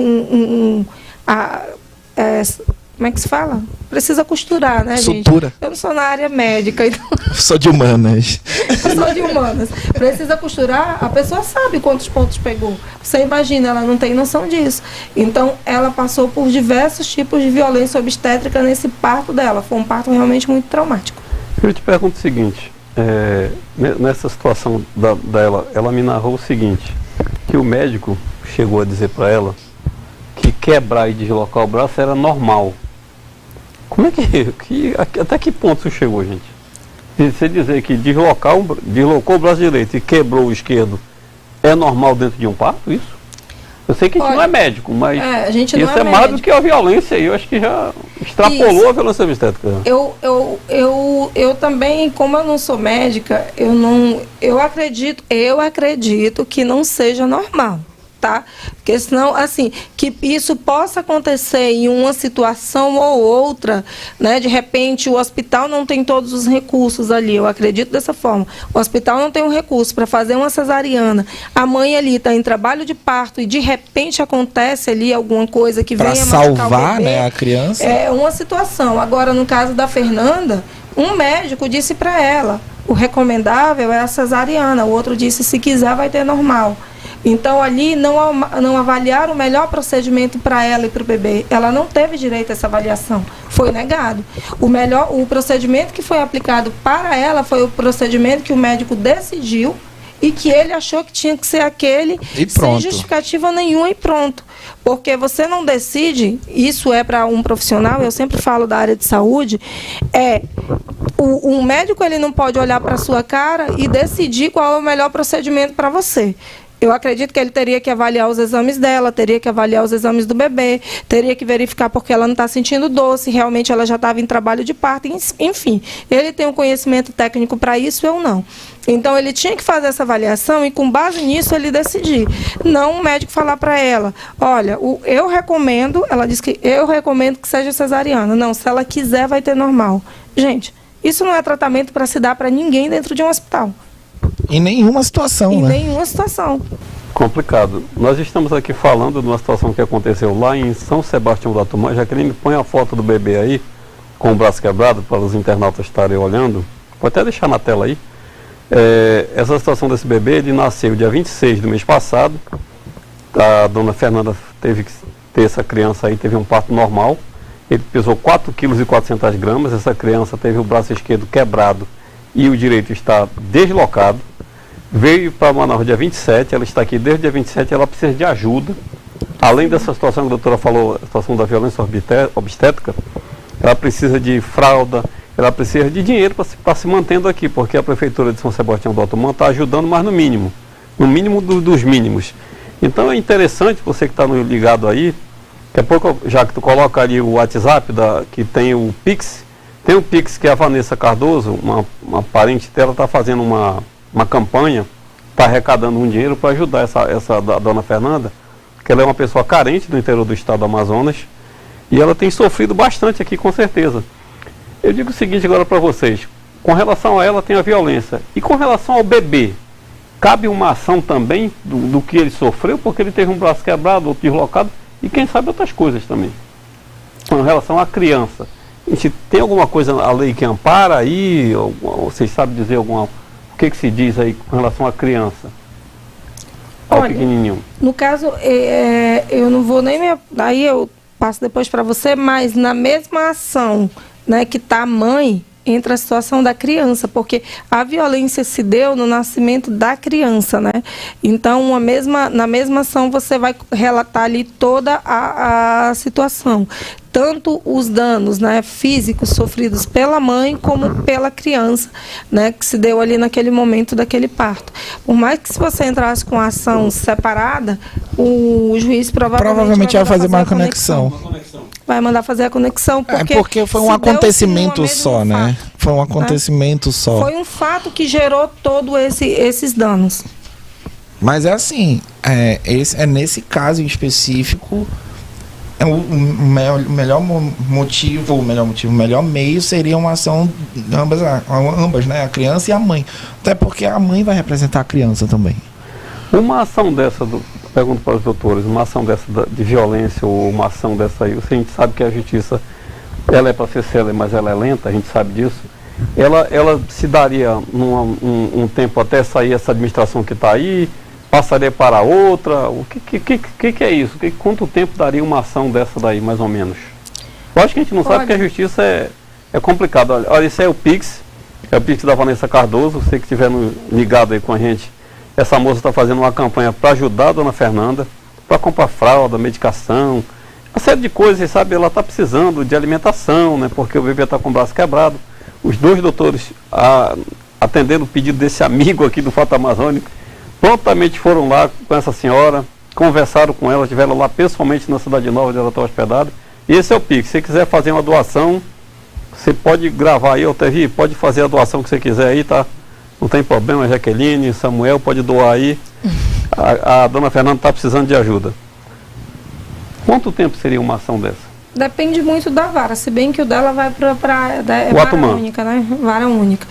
como é que se fala? Precisa costurar, né, gente? Sutura. Eu não sou na área médica. Então... Sou de humanas. Eu sou de humanas. Precisa costurar, a pessoa sabe quantos pontos pegou. Você imagina, ela não tem noção disso. Então, ela passou por diversos tipos de violência obstétrica nesse parto dela. Foi um parto realmente muito traumático. Eu te pergunto o seguinte, nessa situação dela, ela me narrou o seguinte, que o médico chegou a dizer para ela que quebrar e deslocar o braço era normal. Como é até que ponto isso chegou, gente? Você dizer que deslocou o braço direito e quebrou o esquerdo é normal dentro de um parto, isso? Eu sei que a gente não é médico, mas a gente isso não é mais do que a violência, e eu acho que já Extrapolou Isso. a violência obstétrica. Eu também, como eu não sou médica, eu acredito que não seja normal. Tá? Porque senão, assim, que isso possa acontecer em uma situação ou outra, né? De repente o hospital não tem todos os recursos ali, eu acredito dessa forma. O hospital não tem um recurso para fazer uma cesariana. A mãe ali está em trabalho de parto e de repente acontece ali alguma coisa que venha machucar o salvar, bebê, né, a criança. É uma situação. Agora, no caso da Fernanda, um médico disse para ela, o recomendável é a cesariana, o outro disse, se quiser vai ter normal. Então, ali não avaliaram o melhor procedimento para ela e para o bebê. Ela não teve direito a essa avaliação. Foi negado. O procedimento que foi aplicado para ela foi o procedimento que o médico decidiu e que ele achou que tinha que ser aquele sem justificativa nenhuma e pronto. Porque você não decide, isso é para um profissional, eu sempre falo da área de saúde, o médico ele não pode olhar para a sua cara e decidir qual é o melhor procedimento para você. Eu acredito que ele teria que avaliar os exames dela, teria que avaliar os exames do bebê, teria que verificar porque ela não está sentindo dor, se realmente ela já estava em trabalho de parto, enfim. Ele tem um conhecimento técnico para isso, eu não. Então, ele tinha que fazer essa avaliação e, com base nisso, ele decidir. Não o médico falar para ela, olha, eu recomendo, ela disse que eu recomendo que seja cesariana. Não, se ela quiser, vai ter normal. Gente, isso não é tratamento para se dar para ninguém dentro de um hospital. Em nenhuma situação, Em né? nenhuma situação. Complicado. Nós estamos aqui falando de uma situação que aconteceu lá em São Sebastião da Turma. Jaqueline, põe a foto do bebê aí, com o braço quebrado, para os internautas estarem olhando. Pode até deixar na tela aí. Essa situação desse bebê, ele nasceu dia 26 do mês passado. A dona Fernanda teve que ter essa criança aí, teve um parto normal. Ele pesou 4,4 kg. Essa criança teve o braço esquerdo quebrado e o direito está deslocado. Veio para Manaus dia 27, ela está aqui desde o dia 27, ela precisa de ajuda. Além dessa situação que a doutora falou, a situação da violência obstétrica, ela precisa de fralda, ela precisa de dinheiro para se mantendo aqui, porque a Prefeitura de São Sebastião do Alto está ajudando, mas no mínimo dos mínimos. Então é interessante, você que está ligado aí, daqui a pouco, já que tu coloca ali o WhatsApp, que tem o Pix, tem o Pix que é a Vanessa Cardoso, uma parente dela, está fazendo uma campanha, está arrecadando um dinheiro para ajudar essa dona Fernanda, que ela é uma pessoa carente do interior do estado do Amazonas, e ela tem sofrido bastante aqui, com certeza. Eu digo o seguinte agora para vocês, com relação a ela tem a violência, e com relação ao bebê, cabe uma ação também do que ele sofreu, porque ele teve um braço quebrado, outro deslocado, e quem sabe outras coisas também. Com relação à criança, a gente tem alguma coisa, a lei que ampara aí, ou vocês sabem dizer o que se diz aí com relação à criança? Ao pequenininho. No caso, eu não vou nem aí eu passo depois para você, mas na mesma ação, né, que está a mãe, entra a situação da criança, porque a violência se deu no nascimento da criança, né? Então, na mesma ação, você vai relatar ali toda a situação. Tanto os danos, né, físicos sofridos pela mãe como pela criança, né, que se deu ali naquele momento daquele parto. Por mais que se você entrasse com a ação separada, o juiz provavelmente vai fazer uma conexão. Vai mandar fazer a conexão, porque foi um acontecimento só, né? Foi um acontecimento só. Foi um fato que gerou todos esses danos. Mas é assim, nesse caso em específico, o melhor meio seria uma ação de ambas, né? A criança e a mãe. Até porque a mãe vai representar a criança também. Uma ação dessa, pergunto para os doutores, uma ação dessa de violência ou uma ação dessa aí, a gente sabe que a justiça, ela é para ser célere, mas ela é lenta, a gente sabe disso. Ela se daria um tempo até sair essa administração que está aí, passaria para outra? O que é isso? Quanto tempo daria uma ação dessa daí, mais ou menos? Eu acho que a gente não sabe que a justiça é complicado. Olha, isso é o Pix da Vanessa Cardoso, você que estiver ligado aí com a gente. Essa moça está fazendo uma campanha para ajudar a dona Fernanda, para comprar fralda, medicação, uma série de coisas, você sabe, ela está precisando de alimentação, né, porque o bebê está com o braço quebrado. Os dois doutores, atendendo o pedido desse amigo aqui do Fato Amazônico, prontamente foram lá com essa senhora, conversaram com ela, estiveram lá pessoalmente na Cidade Nova, onde ela está hospedada, Esse é o Pix. Se você quiser fazer uma doação, você pode gravar aí, Otávio, pode fazer a doação que você quiser aí, tá? Não tem problema, Jaqueline, Samuel, pode doar aí. A dona Fernanda está precisando de ajuda. Quanto tempo seria uma ação dessa? Depende muito da vara, se bem que o dela vai para vara única, né? Vara única.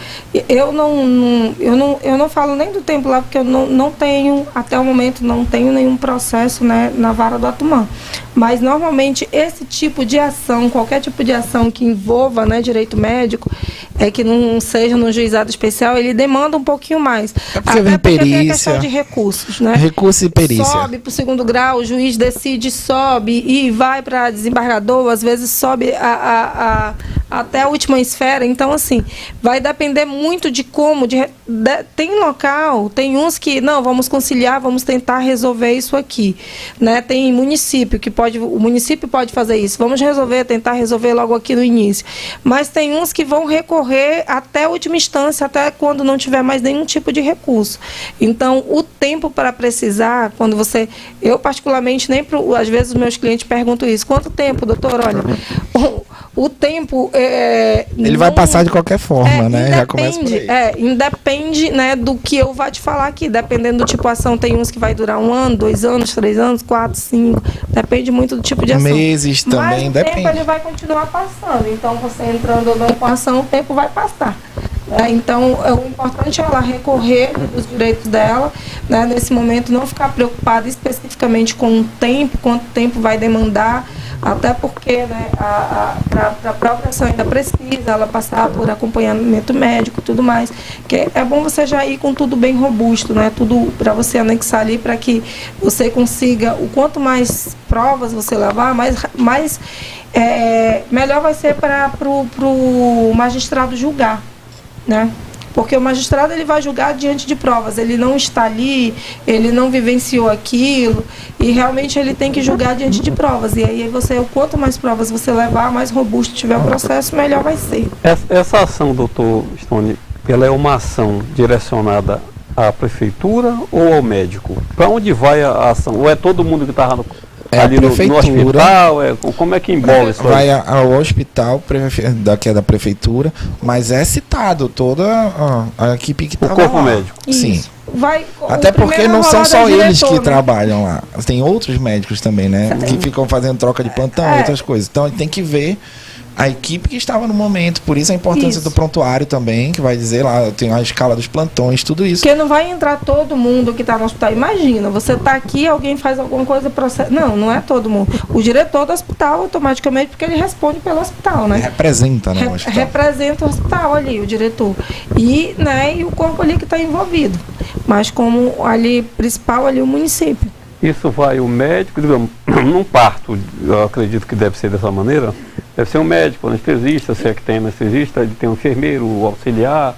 Eu não falo nem do tempo lá, porque eu não tenho, até o momento, não tenho nenhum processo, né, na vara do Atumã. Mas, normalmente, esse tipo de ação, qualquer tipo de ação que envolva, né, direito médico, que não seja no juizado especial, ele demanda um pouquinho mais. Porque vem perícia. Tem a questão de recursos, né? Recurso e perícia. Sobe para o 2º grau, o juiz decide, sobe e vai para desembargador, às vezes sobe até a última esfera. Então, assim, vai depender muito de como. Tem local, tem uns que, não, vamos conciliar, vamos tentar resolver isso aqui. Né? Tem município que o município pode fazer isso. Vamos tentar resolver logo aqui no início. Mas tem uns que vão recorrer até a última instância, até quando não tiver mais nenhum tipo de recurso. Então, o tempo para precisar, quando você... Eu, particularmente, às vezes os meus clientes perguntam isso. Quanto tempo, doutor? Olha, o tempo... Ele vai passar de qualquer forma, né? Já começa por aí. Independe, né, do que eu vou te falar aqui. Dependendo do tipo de ação, tem uns que vai durar 1 ano, 2 anos, 3 anos, 4, 5. Depende muito do tipo de ação. Meses também, mas o tempo ele vai continuar passando. Então, você entrando ou não com a ação, o tempo vai passar. Então, o importante é ela recorrer dos direitos dela, né, nesse momento, não ficar preocupada especificamente com o tempo, quanto tempo vai demandar, até porque, né, para a própria ação ainda precisa ela passar por acompanhamento médico e tudo mais, que é bom você já ir com tudo bem robusto, né, tudo para você anexar ali, para que você consiga, o quanto mais provas você levar, melhor vai ser para o magistrado julgar, né? Porque o magistrado ele vai julgar diante de provas, ele não está ali, ele não vivenciou aquilo, e realmente ele tem que julgar diante de provas. E aí o quanto mais provas você levar, mais robusto tiver o processo, melhor vai ser. Essa ação, doutor Stone, ela é uma ação direcionada à prefeitura ou ao médico? Para onde vai a ação? Ou é todo mundo que está ali no hospital? Como é que embola isso? Vai ao hospital, daqui é da prefeitura, mas é citado toda a equipe que trabalha lá. O corpo médico. Sim. Vai, até porque não são só eles que trabalham lá. Tem outros médicos também, né? Que ficam fazendo troca de plantão e outras coisas. Então, tem que ver a equipe que estava no momento, por isso a importância do prontuário também, que vai dizer lá, tem a escala dos plantões, tudo isso. Porque não vai entrar todo mundo que está no hospital. Imagina, você está aqui, alguém faz alguma coisa, processa. Não é todo mundo. O diretor do hospital, automaticamente, porque ele responde pelo hospital, né? Ele representa, né, o hospital. Representa o hospital ali, o diretor. E o corpo ali que está envolvido. Mas como ali, principal ali, o município. Isso vai o médico, digamos, num parto, eu acredito que deve ser dessa maneira, deve ser um médico, anestesista, se é que tem anestesista, ele tem um enfermeiro, o auxiliar,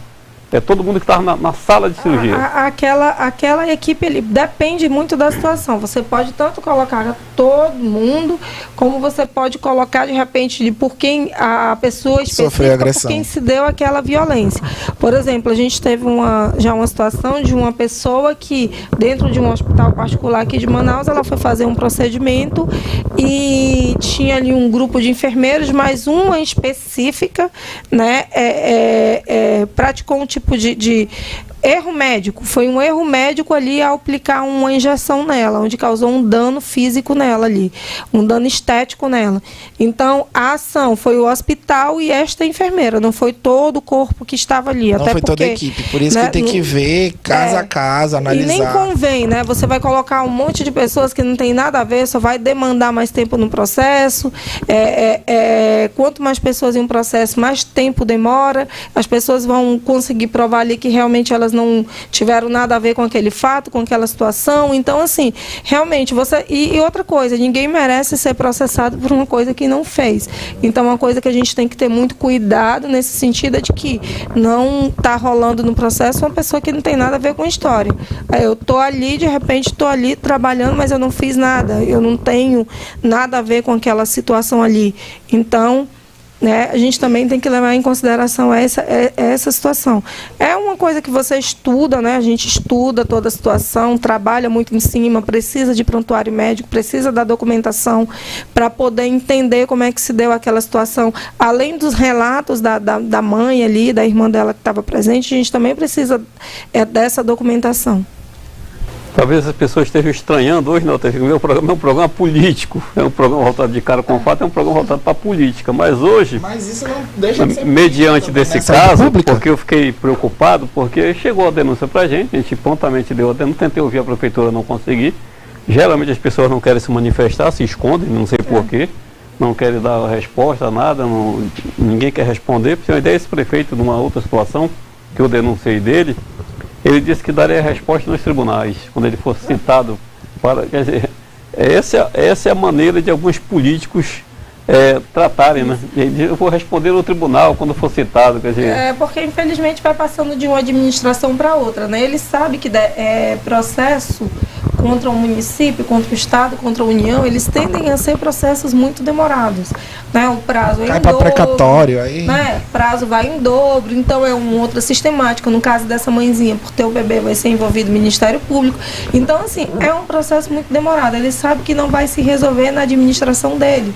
é todo mundo que está na sala de cirurgia. Aquela equipe, ele depende muito da situação. Você pode tanto colocar todo mundo, como você pode colocar, de repente, por quem a pessoa específica, por quem se deu aquela violência. Por exemplo, a gente teve já uma situação de uma pessoa que, dentro de um hospital particular aqui de Manaus, ela foi fazer um procedimento e tinha ali um grupo de enfermeiros, mas uma específica, né, praticou um tipo de erro médico. Foi um erro médico ali ao aplicar uma injeção nela, onde causou um dano físico nela ali, um dano estético nela. Então, a ação foi o hospital e esta enfermeira, não foi todo o corpo que estava ali. Não foi toda a equipe, por isso, né, que tem que ver casa a casa, analisar. E nem convém, né? Você vai colocar um monte de pessoas que não tem nada a ver, só vai demandar mais tempo no processo. Quanto mais pessoas em um processo, mais tempo demora. As pessoas vão conseguir provar ali que realmente elas não tiveram nada a ver com aquele fato, com aquela situação. Então, assim, realmente, e outra coisa, ninguém merece ser processado por uma coisa que não fez. Então, uma coisa que a gente tem que ter muito cuidado nesse sentido é de que não está rolando no processo uma pessoa que não tem nada a ver com a história. Eu estou ali, de repente, estou ali trabalhando, mas eu não fiz nada. Eu não tenho nada a ver com aquela situação ali. Então, né, a gente também tem que levar em consideração essa situação. É uma coisa que você estuda, né, a gente estuda toda a situação, trabalha muito em cima, precisa de prontuário médico, precisa da documentação para poder entender como é que se deu aquela situação. Além dos relatos da mãe ali, da irmã dela que estava presente, a gente também precisa dessa documentação. Talvez as pessoas estejam estranhando hoje, não, meu programa é um programa político, é um programa voltado de cara com fato, é um programa voltado para a política, mas hoje, Mas isso não deixa de ser mediante desse nessa caso, república. porque eu fiquei preocupado, porque chegou a denúncia para a gente prontamente deu a denúncia, tentei ouvir a prefeitura, não consegui. Geralmente as pessoas não querem se manifestar, se escondem, não sei porquê, não querem dar resposta a nada, ninguém quer responder. Para você ter uma ideia, esse prefeito, numa outra situação, que eu denunciei dele, ele disse que daria resposta nos tribunais, quando ele fosse citado. Quer dizer, essa é a maneira de alguns políticos tratarem, né? Eu vou responder no tribunal quando for citado. Quer dizer, porque infelizmente vai passando de uma administração para outra, né? Ele sabe que processo contra o município, contra o Estado, contra a União, eles tendem a ser processos muito demorados, né? O prazo é Cai em pra dobro, precatório aí. né? O prazo vai em dobro, então é uma outra sistemática. No caso dessa mãezinha, por ter o bebê, vai ser envolvido o Ministério Público. Então, assim, é um processo muito demorado. Ele sabe que não vai se resolver na administração dele.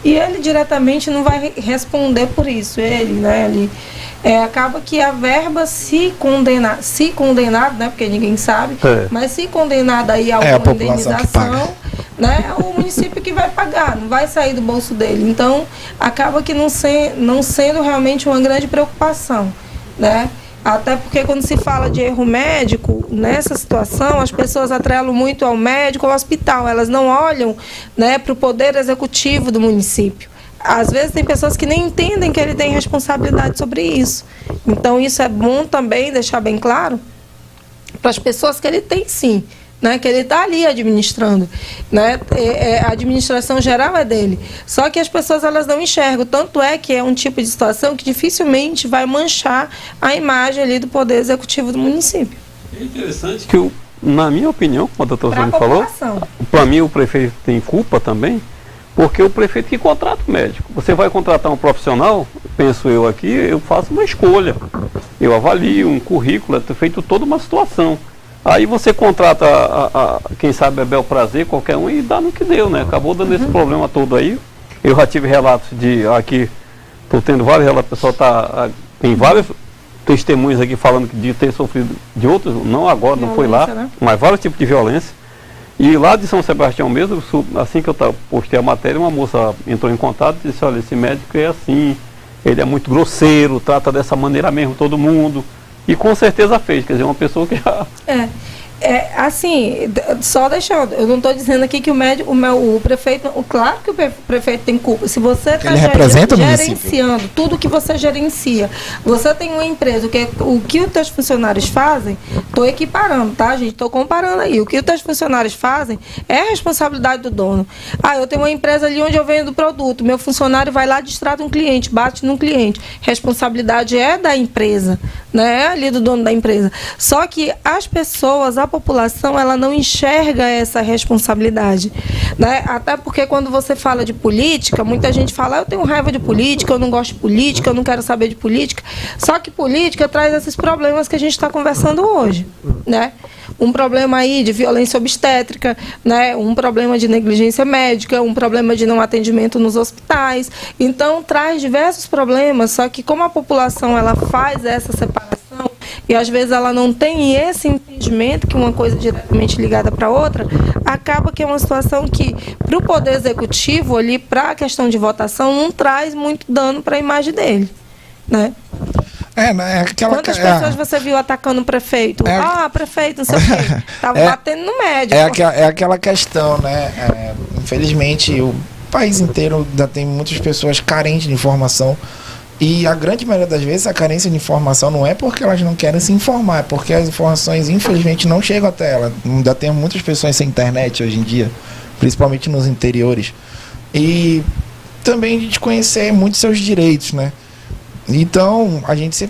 E ele diretamente não vai responder por isso. Acaba que a verba, se condenado, né, porque ninguém sabe, mas se condenada aí a alguma indenização, né, é o município que vai pagar, não vai sair do bolso dele. Então, acaba que não sendo realmente uma grande preocupação, né? Até porque quando se fala de erro médico, nessa situação, as pessoas atrelam muito ao médico, ao hospital. Elas não olham, né, para o poder executivo do município. Às vezes tem pessoas que nem entendem que ele tem responsabilidade sobre isso. Então, isso é bom também deixar bem claro para as pessoas que ele tem sim, né, que ele está ali administrando, né, a administração geral é dele. Só que as pessoas elas não enxergam, tanto é que é um tipo de situação que dificilmente vai manchar a imagem ali do poder executivo do município. é interessante que, na minha opinião, como a doutora Sônia falou, para mim o prefeito tem culpa também, porque o prefeito que contrata o médico. Você vai contratar um profissional, penso eu aqui, eu faço uma escolha, eu avalio um currículo, é feito toda uma situação. Aí você contrata, quem sabe, a bel prazer, qualquer um, e dá no que deu, né? Acabou dando esse problema todo aí. Eu já tive relatos aqui, estou tendo vários relatos, o pessoal tem vários testemunhos aqui falando de ter sofrido de outros, não agora, violência, não foi lá, né? Mas vários tipos de violência. E lá de São Sebastião mesmo, assim que eu postei a matéria, uma moça entrou em contato e disse, olha, esse médico é assim, ele é muito grosseiro, trata dessa maneira mesmo todo mundo. E com certeza fez, quer dizer, uma pessoa que já... assim, só deixando, eu não estou dizendo aqui que o prefeito, claro que o prefeito tem culpa. Se você está gerenciando tudo que você gerencia, você tem uma empresa, o que os teus funcionários fazem, estou equiparando, tá, gente? Estou comparando aí. O que os teus funcionários fazem é a responsabilidade do dono. Eu tenho uma empresa ali onde eu vendo produto, meu funcionário vai lá, distrata um cliente, bate num cliente. Responsabilidade é da empresa, né? É ali do dono da empresa. Só que as pessoas, a população, ela não enxerga essa responsabilidade, né? Até porque quando você fala de política, muita gente fala, eu tenho raiva de política, eu não gosto de política, eu não quero saber de política. Só que política traz esses problemas que a gente está conversando hoje, né? Um problema aí de violência obstétrica, né? Um problema de negligência médica, um problema de não atendimento nos hospitais. Então, traz diversos problemas, só que como a população ela faz essa separação, e às vezes ela não tem esse entendimento que uma coisa é diretamente ligada para outra, acaba que é uma situação que, para o Poder Executivo, ali, para a questão de votação, não traz muito dano para a imagem dele, né? Quantas pessoas você viu atacando o prefeito? Prefeito, não sei o quê. Estava batendo no médico. É aquela questão, né? Infelizmente, o país inteiro ainda tem muitas pessoas carentes de informação. E a grande maioria das vezes a carência de informação não é porque elas não querem se informar, é porque as informações infelizmente não chegam até ela. Ainda tem muitas pessoas sem internet hoje em dia, principalmente nos interiores. E também de desconhecer muito seus direitos, né? Então, a gente se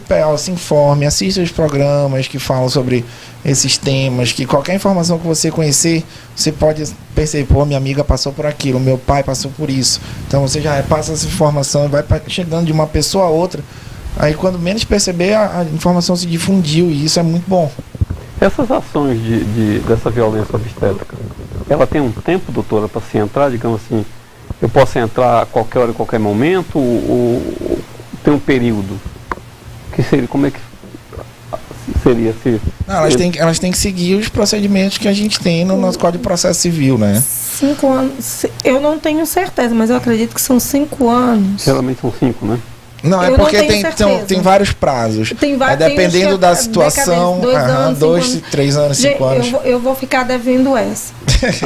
informe, assista os programas que falam sobre esses temas, que qualquer informação que você conhecer, você pode perceber, pô, minha amiga passou por aquilo, meu pai passou por isso. Então, você já passa essa informação, vai chegando de uma pessoa a outra. Aí, quando menos perceber, a informação se difundiu, e isso é muito bom. Essas ações dessa violência obstétrica, ela tem um tempo, doutora, para se entrar, digamos assim, eu posso entrar a qualquer hora, em qualquer momento, ou tem um período? Que seria, como é que seria? Não, elas têm que seguir os procedimentos que a gente tem no nosso Código de Processo Civil, né? 5 anos, eu não tenho certeza, mas eu acredito que são 5 anos. Geralmente são 5, né? Não, é porque tem vários prazos. Dependendo da situação, 2, 3 anos, 5 anos. Eu vou ficar devendo essa.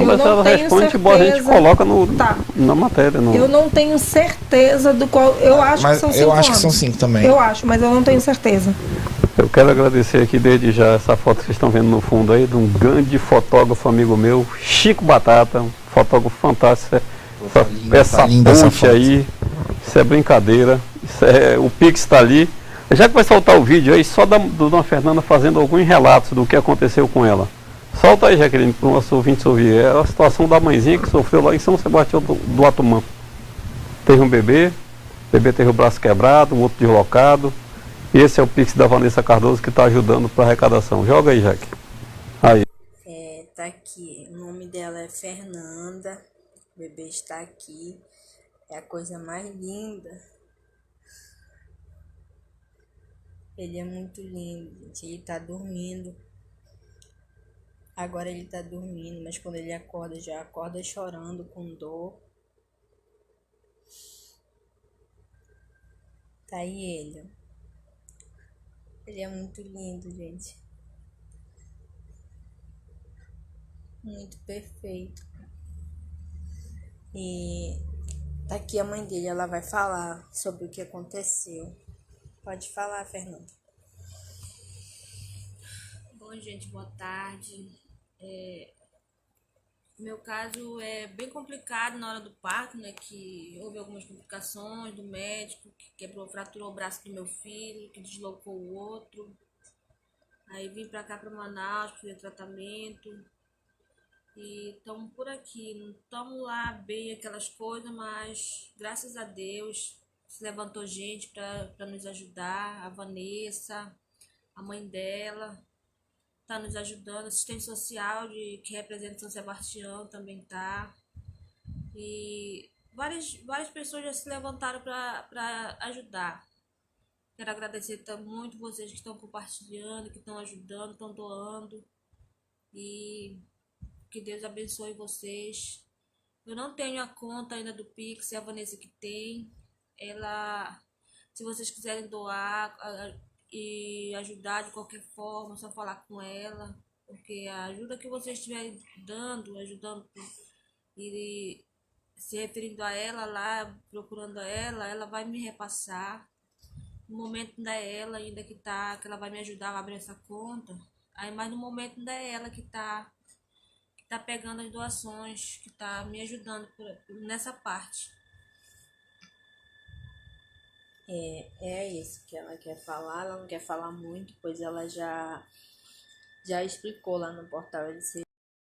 Mas ela responde, a gente coloca na matéria. Eu não tenho certeza do qual. Eu acho que são 5 anos. Eu acho que são 5 também. Eu acho, mas eu não tenho certeza. Eu quero agradecer aqui desde já essa foto que vocês estão vendo no fundo aí, de um grande fotógrafo amigo meu, Chico Batata, um fotógrafo fantástico. Essa ponte aí, isso é brincadeira. O Pix está ali. Já que vai soltar o vídeo aí, só do Dona Fernanda fazendo alguns relatos do que aconteceu com ela. Solta aí, Jaqueline, para o nosso ouvinte ouvir. É a situação da mãezinha que sofreu lá em São Sebastião do Atumã. Teve um bebê teve o braço quebrado, o outro deslocado. E esse é o Pix da Vanessa Cardoso que está ajudando para a arrecadação. Joga aí, Jaque. Aí. Tá aqui. O nome dela é Fernanda. O bebê está aqui. É a coisa mais linda. Ele é muito lindo, gente. Ele tá dormindo. Agora ele tá dormindo, mas quando ele acorda, já acorda chorando com dor. Tá aí ele. Ele é muito lindo, gente. Muito perfeito. E tá aqui a mãe dele, ela vai falar sobre o que aconteceu. Pode falar, Fernanda. Bom, gente, boa tarde. Meu caso é bem complicado na hora do parto, né? Que houve algumas complicações do médico, que fraturou o braço do meu filho, que deslocou o outro. Aí vim pra cá, pra Manaus, fazer tratamento. E estamos por aqui. Não estamos lá bem aquelas coisas, mas graças a Deus se levantou gente para nos ajudar. A Vanessa, a mãe dela, está nos ajudando. Assistente social que representa São Sebastião também está. E várias pessoas já se levantaram para ajudar. Quero agradecer muito vocês que estão compartilhando, que estão ajudando, estão doando. E que Deus abençoe vocês. Eu não tenho a conta ainda do Pix, é a Vanessa que tem. Ela, se vocês quiserem doar e ajudar de qualquer forma, é só falar com ela, porque a ajuda que vocês estiverem ajudando e se referindo a ela lá, procurando ela vai me repassar. No momento ainda é ela ainda que ela vai me ajudar a abrir essa conta. Aí, mas no momento ainda é ela que tá pegando as doações, que tá me ajudando nessa parte. É isso que ela quer falar. Ela não quer falar muito, pois ela já explicou lá no portal LC.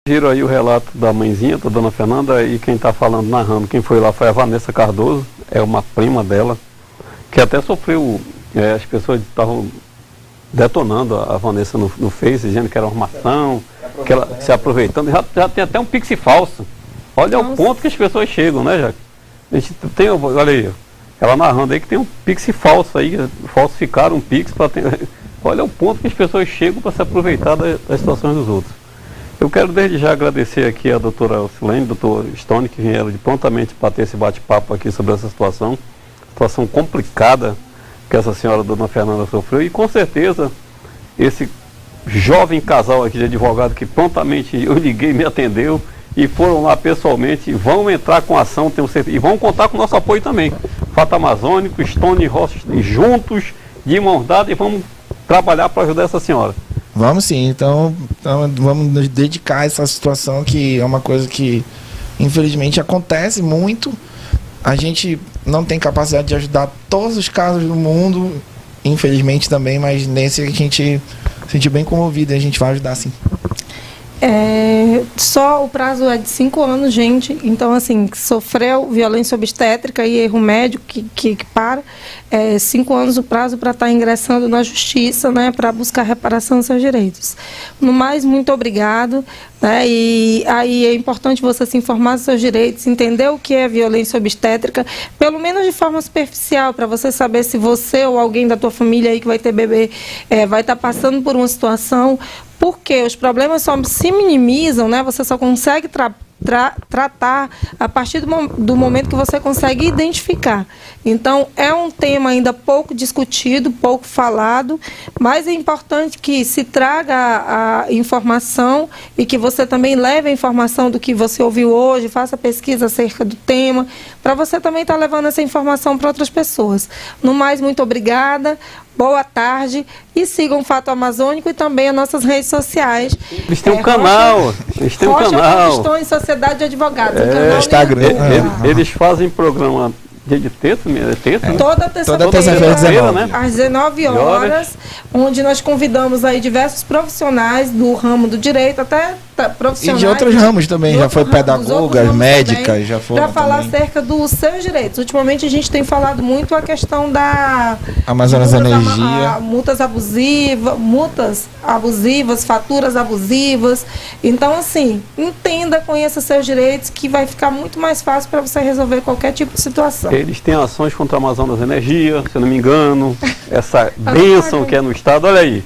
Viram aí o relato da mãezinha, da Dona Fernanda, e quem está falando, narrando, quem foi lá foi a Vanessa Cardoso, é uma prima dela, que até sofreu, as pessoas estavam detonando a Vanessa no Face, dizendo que era uma armação, que ela se aproveitando, já tem até um Pix falso. Olha o ponto que as pessoas chegam, né, Jaque? A gente tem, olha aí, ela narrando aí que tem um Pix falso aí, falsificaram um Pix para ter. Olha o ponto que as pessoas chegam para se aproveitar das situações dos outros. Eu quero desde já agradecer aqui a doutora Alcilene, doutor Stone, que vieram de prontamente para ter esse bate-papo aqui sobre essa situação complicada que essa senhora Dona Fernanda sofreu, e com certeza esse jovem casal aqui de advogado que prontamente eu liguei, me atendeu e foram lá pessoalmente, vão entrar com ação, tenho certeza, e vão contar com o nosso apoio também. Fato Amazônico, Stone e Rossi, juntos, de mãos dadas, e vamos trabalhar para ajudar essa senhora. Vamos sim, então vamos nos dedicar a essa situação, que é uma coisa que infelizmente acontece muito. A gente não tem capacidade de ajudar todos os casos do mundo, infelizmente também, mas nesse a gente se sentiu bem comovido e a gente vai ajudar sim. Só o prazo é de 5 anos, gente. Então, assim, sofreu violência obstétrica e erro médico que para. 5 anos o prazo para estar ingressando na justiça, né, para buscar reparação dos seus direitos. No mais, muito obrigado. Né, e aí é importante você se informar dos seus direitos, entender o que é violência obstétrica, pelo menos de forma superficial, para você saber se você ou alguém da tua família aí que vai ter bebê vai estar passando por uma situação. Porque os problemas só se minimizam, né? Você só consegue tratar a partir do momento que você consegue identificar. Então, é um tema ainda pouco discutido, pouco falado, mas é importante que se traga a informação e que você também leve a informação do que você ouviu hoje, faça pesquisa acerca do tema, para você também estar levando essa informação para outras pessoas. No mais, muito obrigada. Boa tarde e sigam o Fato Amazônico e também as nossas redes sociais. Eles têm um canal. Eles têm um canal. Estão em Sociedade de Advogados. Instagram. Eles fazem programa de terça, né? Toda terça-feira, né? Às 19 horas, onde nós convidamos aí diversos profissionais do ramo do direito, até profissionais. E de outros ramos também, já foi pedagogas, médicas, já foram. Para falar acerca dos seus direitos. Ultimamente a gente tem falado muito a questão da Amazonas Energia, multas abusivas, faturas abusivas. Então, assim, entenda, conheça seus direitos, que vai ficar muito mais fácil para você resolver qualquer tipo de situação. Eles têm ações contra a Amazonas Energia, se eu não me engano. Essa bênção que é no estado, olha aí.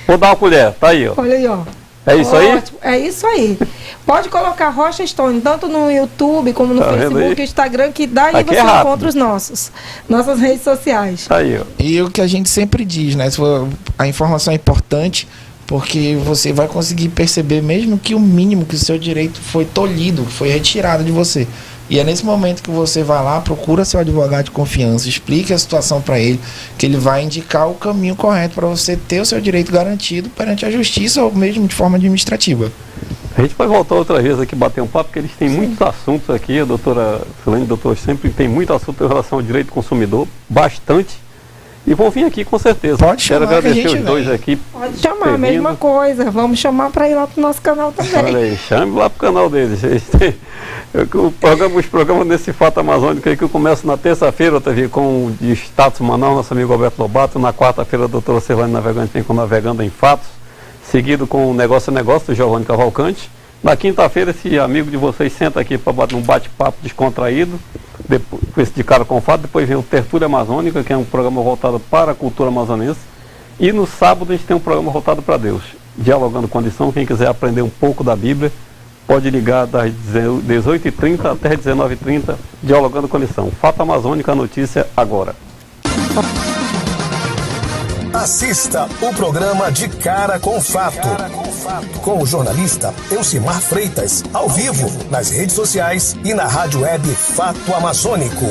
Vou dar uma colher, tá aí, ó. Olha aí, ó. É isso aí? É isso aí. Pode colocar Rocha Stone, tanto no YouTube como no Facebook e Instagram, que daí aqui você encontra os nossas redes sociais. Tá aí, ó. E o que a gente sempre diz, né? A informação é importante, porque você vai conseguir perceber mesmo que o mínimo, que o seu direito foi tolhido, foi retirado de você. E é nesse momento que você vai lá, procura seu advogado de confiança, explique a situação para ele, que ele vai indicar o caminho correto para você ter o seu direito garantido perante a justiça ou mesmo de forma administrativa. A gente vai voltar outra vez aqui bater um papo, porque eles têm muitos assuntos aqui, a doutora Silene e o doutor sempre tem muito assunto em relação ao direito do consumidor, bastante. E vão vir aqui com certeza. Pode chamar. Quero agradecer os dois aqui. Pode chamar, a mesma coisa. Vamos chamar para ir lá para o nosso canal também. Olha aí, chame lá para o canal deles. Os programas desse Fato Amazônico aí que eu começo na terça-feira, com o de Status Manaus, nosso amigo Alberto Lobato. Na quarta-feira, a doutora Celane Navegante vem com Navegando em Fatos. Seguido com o Negócio é Negócio, do Giovanni Cavalcante. Na quinta-feira, esse amigo de vocês senta aqui para bater um bate-papo descontraído, depois, com esse de Cara com Fato. Depois vem o Tertúlia Amazônica, que é um programa voltado para a cultura amazonense. E no sábado a gente tem um programa voltado para Deus, Dialogando com a Lição. Quem quiser aprender um pouco da Bíblia, pode ligar das 18h30 até 19h30, Dialogando com a Lição. Fato Amazônico, a notícia agora. Assista o programa De Cara com Fato, com o jornalista Elcimar Freitas, ao vivo, nas redes sociais e na rádio web Fato Amazônico.